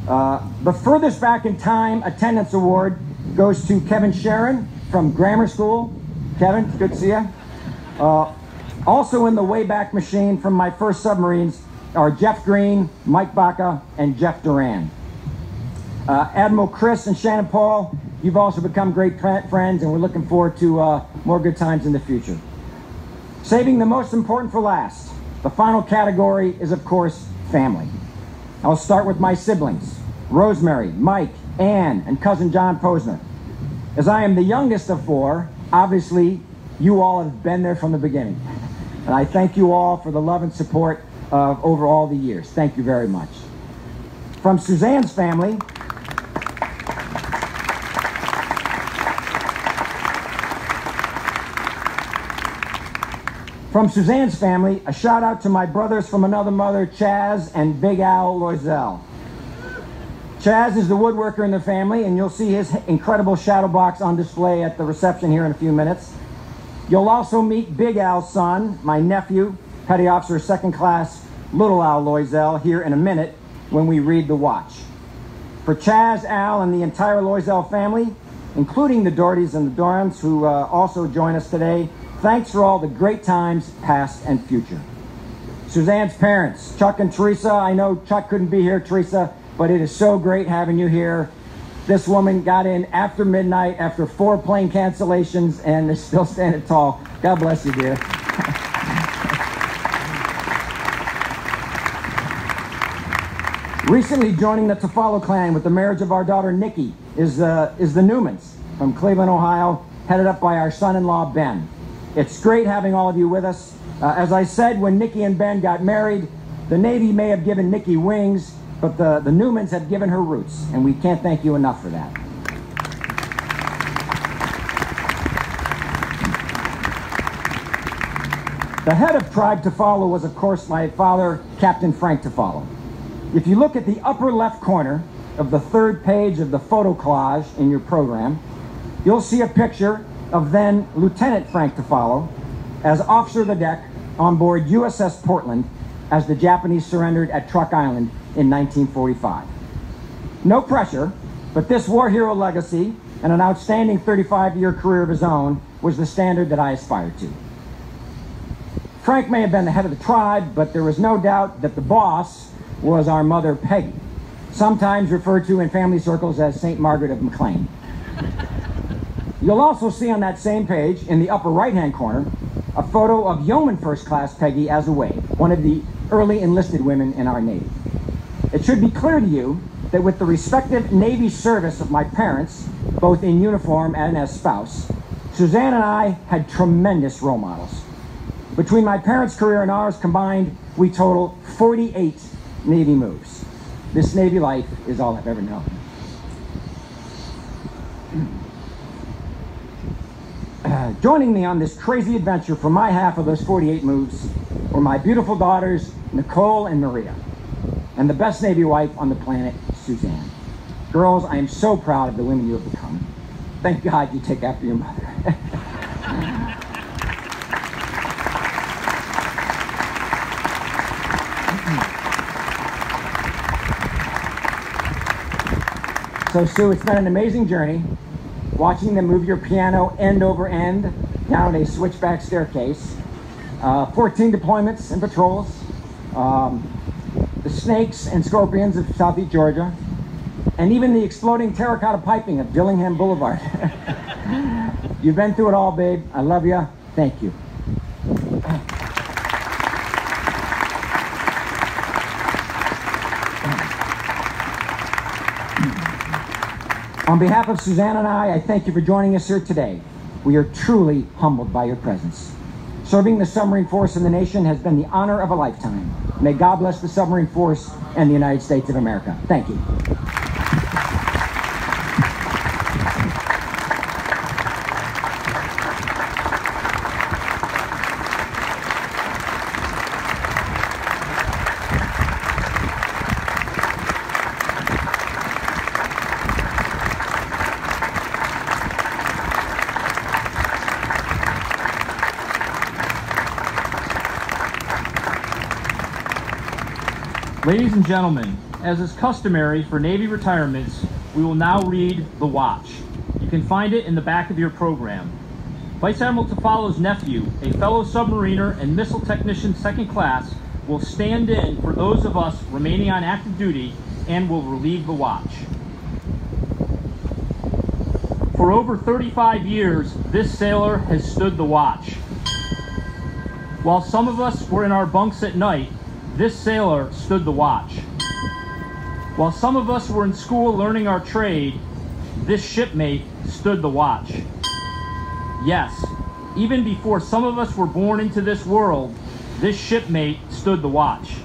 The furthest back in time attendance award goes to Kevin Sharon from grammar school. Kevin, good to see you. Also in the Wayback Machine from my first submarines are Jeff Green, Mike Baca, and Jeff Duran. Admiral Chris and Shannon Paul, you've also become great friends, and we're looking forward to more good times in the future. Saving the most important for last, the final category is, of course, family. I'll start with my siblings, Rosemary, Mike, Ann, and cousin John Posner. As I am the youngest of 4, obviously, you all have been there from the beginning. And I thank you all for the love and support over all the years. Thank you very much. From Suzanne's family, a shout out to my brothers from another mother, Chaz and Big Al Loisel. Chaz is the woodworker in the family, and you'll see his incredible shadow box on display at the reception here in a few minutes. You'll also meet Big Al's son, my nephew, Petty Officer 2nd Class Little Al Loisel, here in a minute when we read the watch. For Chaz, Al, and the entire Loisel family, including the Dohertys and the Dorans, who also join us today, thanks for all the great times, past and future. Suzanne's parents, Chuck and Teresa. I know Chuck couldn't be here, Teresa, but it is so great having you here. This woman got in after midnight, after 4 plane cancellations, and is still standing tall. God bless you, dear. Recently joining the Tofalo clan with the marriage of our daughter Nikki is the Newmans from Cleveland, Ohio, headed up by our son-in-law Ben. It's great having all of you with us. As I said, when Nikki and Ben got married, the Navy may have given Nikki wings, but the Newmans have given her roots, and we can't thank you enough for that. The head of Tribe Tofalo was, of course, my father, Captain Frank Tofalo. If you look at the upper left corner of the 3rd page of the photo collage in your program, you'll see a picture of then Lieutenant Frank Tofalo as officer of the deck on board USS Portland as the Japanese surrendered at Truk Island in 1945. No pressure, but this war hero legacy and an outstanding 35-year career of his own was the standard that I aspired to. Frank may have been the head of the tribe, but there was no doubt that the boss was our mother, Peggy, sometimes referred to in family circles as St. Margaret of McLean. You'll also see on that same page, in the upper right-hand corner, a photo of Yeoman First Class Peggy Azaway, one of the early enlisted women in our Navy. It should be clear to you that with the respective Navy service of my parents, both in uniform and as spouse, Suzanne and I had tremendous role models. Between my parents' career and ours combined, we total 48 Navy moves. This Navy life is all I've ever known. Joining me on this crazy adventure for my half of those 48 moves were my beautiful daughters, Nicole and Maria, and the best Navy wife on the planet, Suzanne. Girls, I am so proud of the women you have become. Thank God you take after your mother. So, Sue, it's been an amazing journey watching them move your piano end over end down a switchback staircase. 14 deployments and patrols. The snakes and scorpions of Southeast Georgia. And even the exploding terracotta piping of Dillingham Boulevard. You've been through it all, babe. I love you. Thank you. On behalf of Suzanne and I thank you for joining us here today. We are truly humbled by your presence. Serving the submarine force in the nation has been the honor of a lifetime. May God bless the submarine force and the United States of America. Thank you. Ladies and gentlemen, as is customary for Navy retirements, we will now read the watch. You can find it in the back of your program. Vice Admiral Tofalo's nephew, a fellow submariner and missile technician second class, will stand in for those of us remaining on active duty and will relieve the watch. For over 35 years, this sailor has stood the watch. While some of us were in our bunks at night, this sailor stood the watch. While some of us were in school learning our trade, this shipmate stood the watch. Yes, even before some of us were born into this world, this shipmate stood the watch.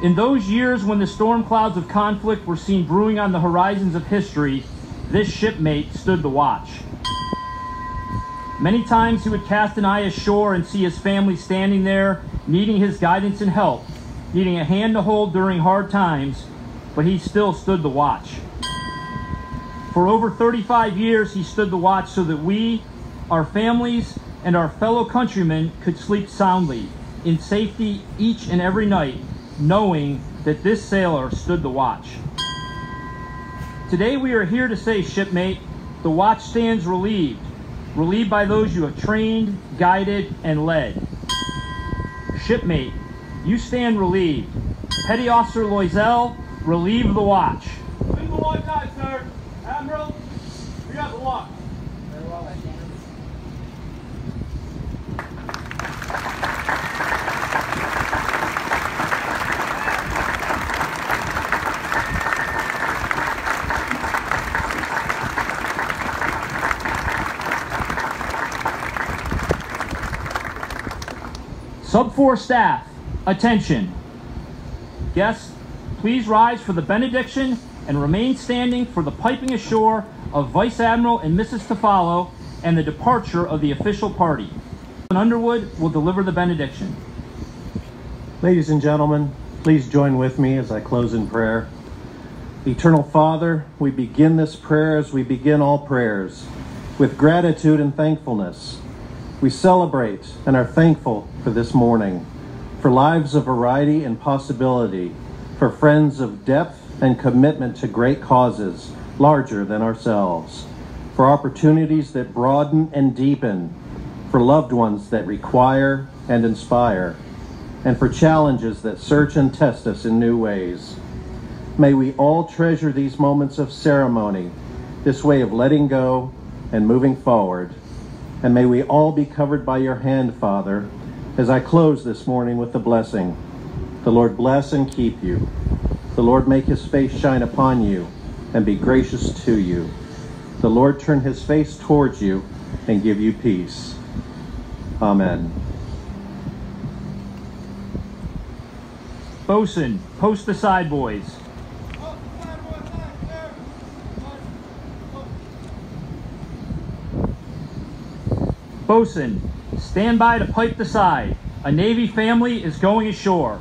In those years when the storm clouds of conflict were seen brewing on the horizons of history, this shipmate stood the watch. Many times he would cast an eye ashore and see his family standing there, needing his guidance and help, needing a hand to hold during hard times, but he still stood the watch. For over 35 years, he stood the watch so that we, our families, and our fellow countrymen could sleep soundly, in safety each and every night, knowing that this sailor stood the watch. Today we are here to say, shipmate, the watch stands relieved, relieved by those you have trained, guided, and led. Shipmate, you stand relieved. Petty Officer Loisel, relieve the watch. Leave the watch out, sir. Admiral, we got the watch. Very well, Sub 4 staff, attention. Guests, please rise for the benediction and remain standing for the piping ashore of Vice Admiral and Mrs. Tofalo and the departure of the official party. Underwood will deliver the benediction. Ladies and gentlemen, please join with me as I close in prayer. Eternal Father, we begin this prayer as we begin all prayers, with gratitude and thankfulness. We celebrate and are thankful for this morning, for lives of variety and possibility, for friends of depth and commitment to great causes larger than ourselves, for opportunities that broaden and deepen, for loved ones that require and inspire, and for challenges that search and test us in new ways. May we all treasure these moments of ceremony, this way of letting go and moving forward. And may we all be covered by your hand, Father, as I close this morning with the blessing. The Lord bless and keep you. The Lord make his face shine upon you and be gracious to you. The Lord turn his face towards you and give you peace. Amen. Bosun, post the side boys. Bosun, stand by to pipe the side. A Navy family is going ashore.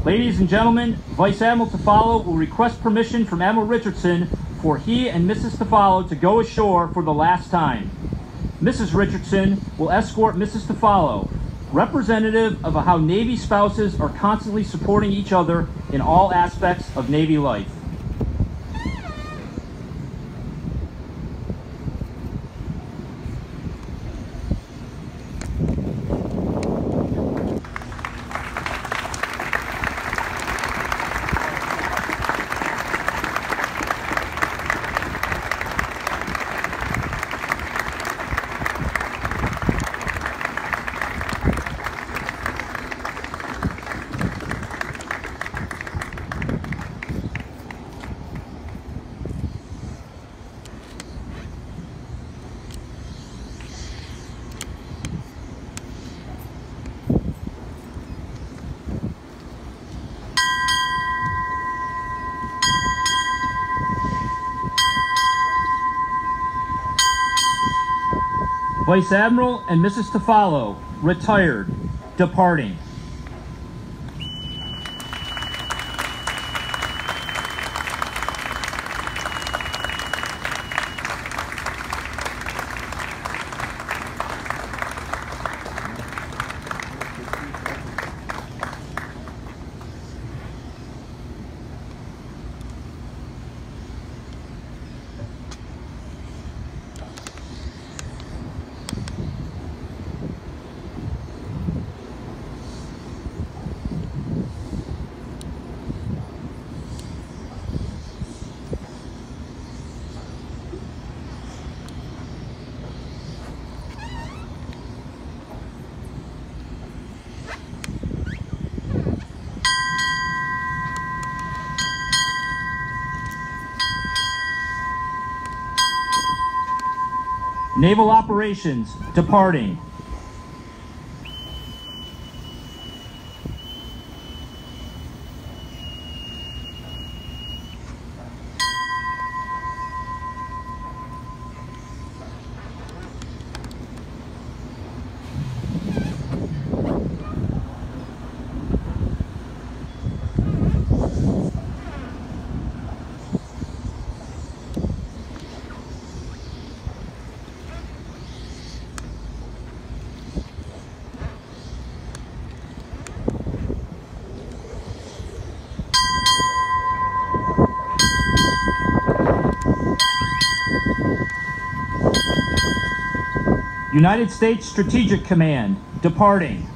Ladies and gentlemen, Vice Admiral Tofalo will request permission from Admiral Richardson for he and Mrs. Tofalo to go ashore for the last time. Mrs. Richardson will escort Mrs. Tofalo, representative of how Navy spouses are constantly supporting each other in all aspects of Navy life. Vice Admiral and Mrs. Tofalo, retired, departing. Naval Operations, departing. United States Strategic Command, departing.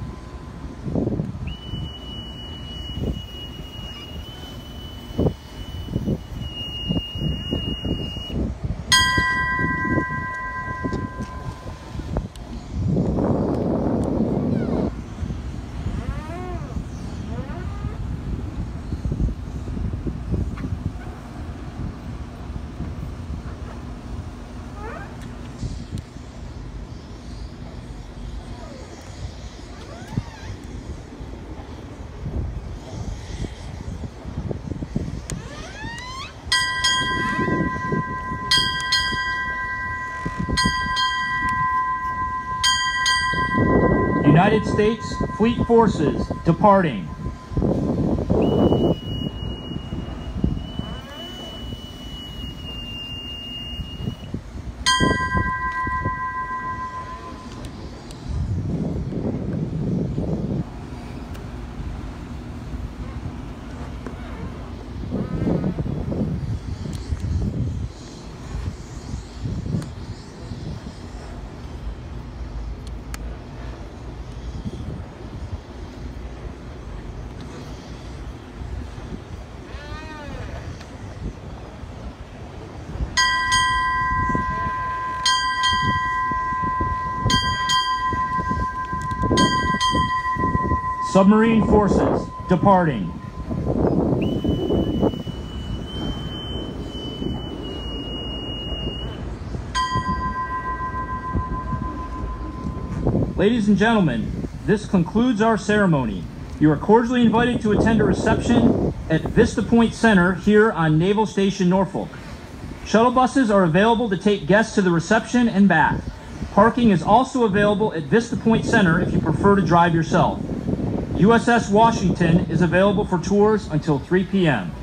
United States Fleet Forces, departing. Submarine Forces, departing. Ladies and gentlemen, this concludes our ceremony. You are cordially invited to attend a reception at Vista Point Center here on Naval Station Norfolk. Shuttle buses are available to take guests to the reception and back. Parking is also available at Vista Point Center if you prefer to drive yourself. USS Washington is available for tours until 3 p.m.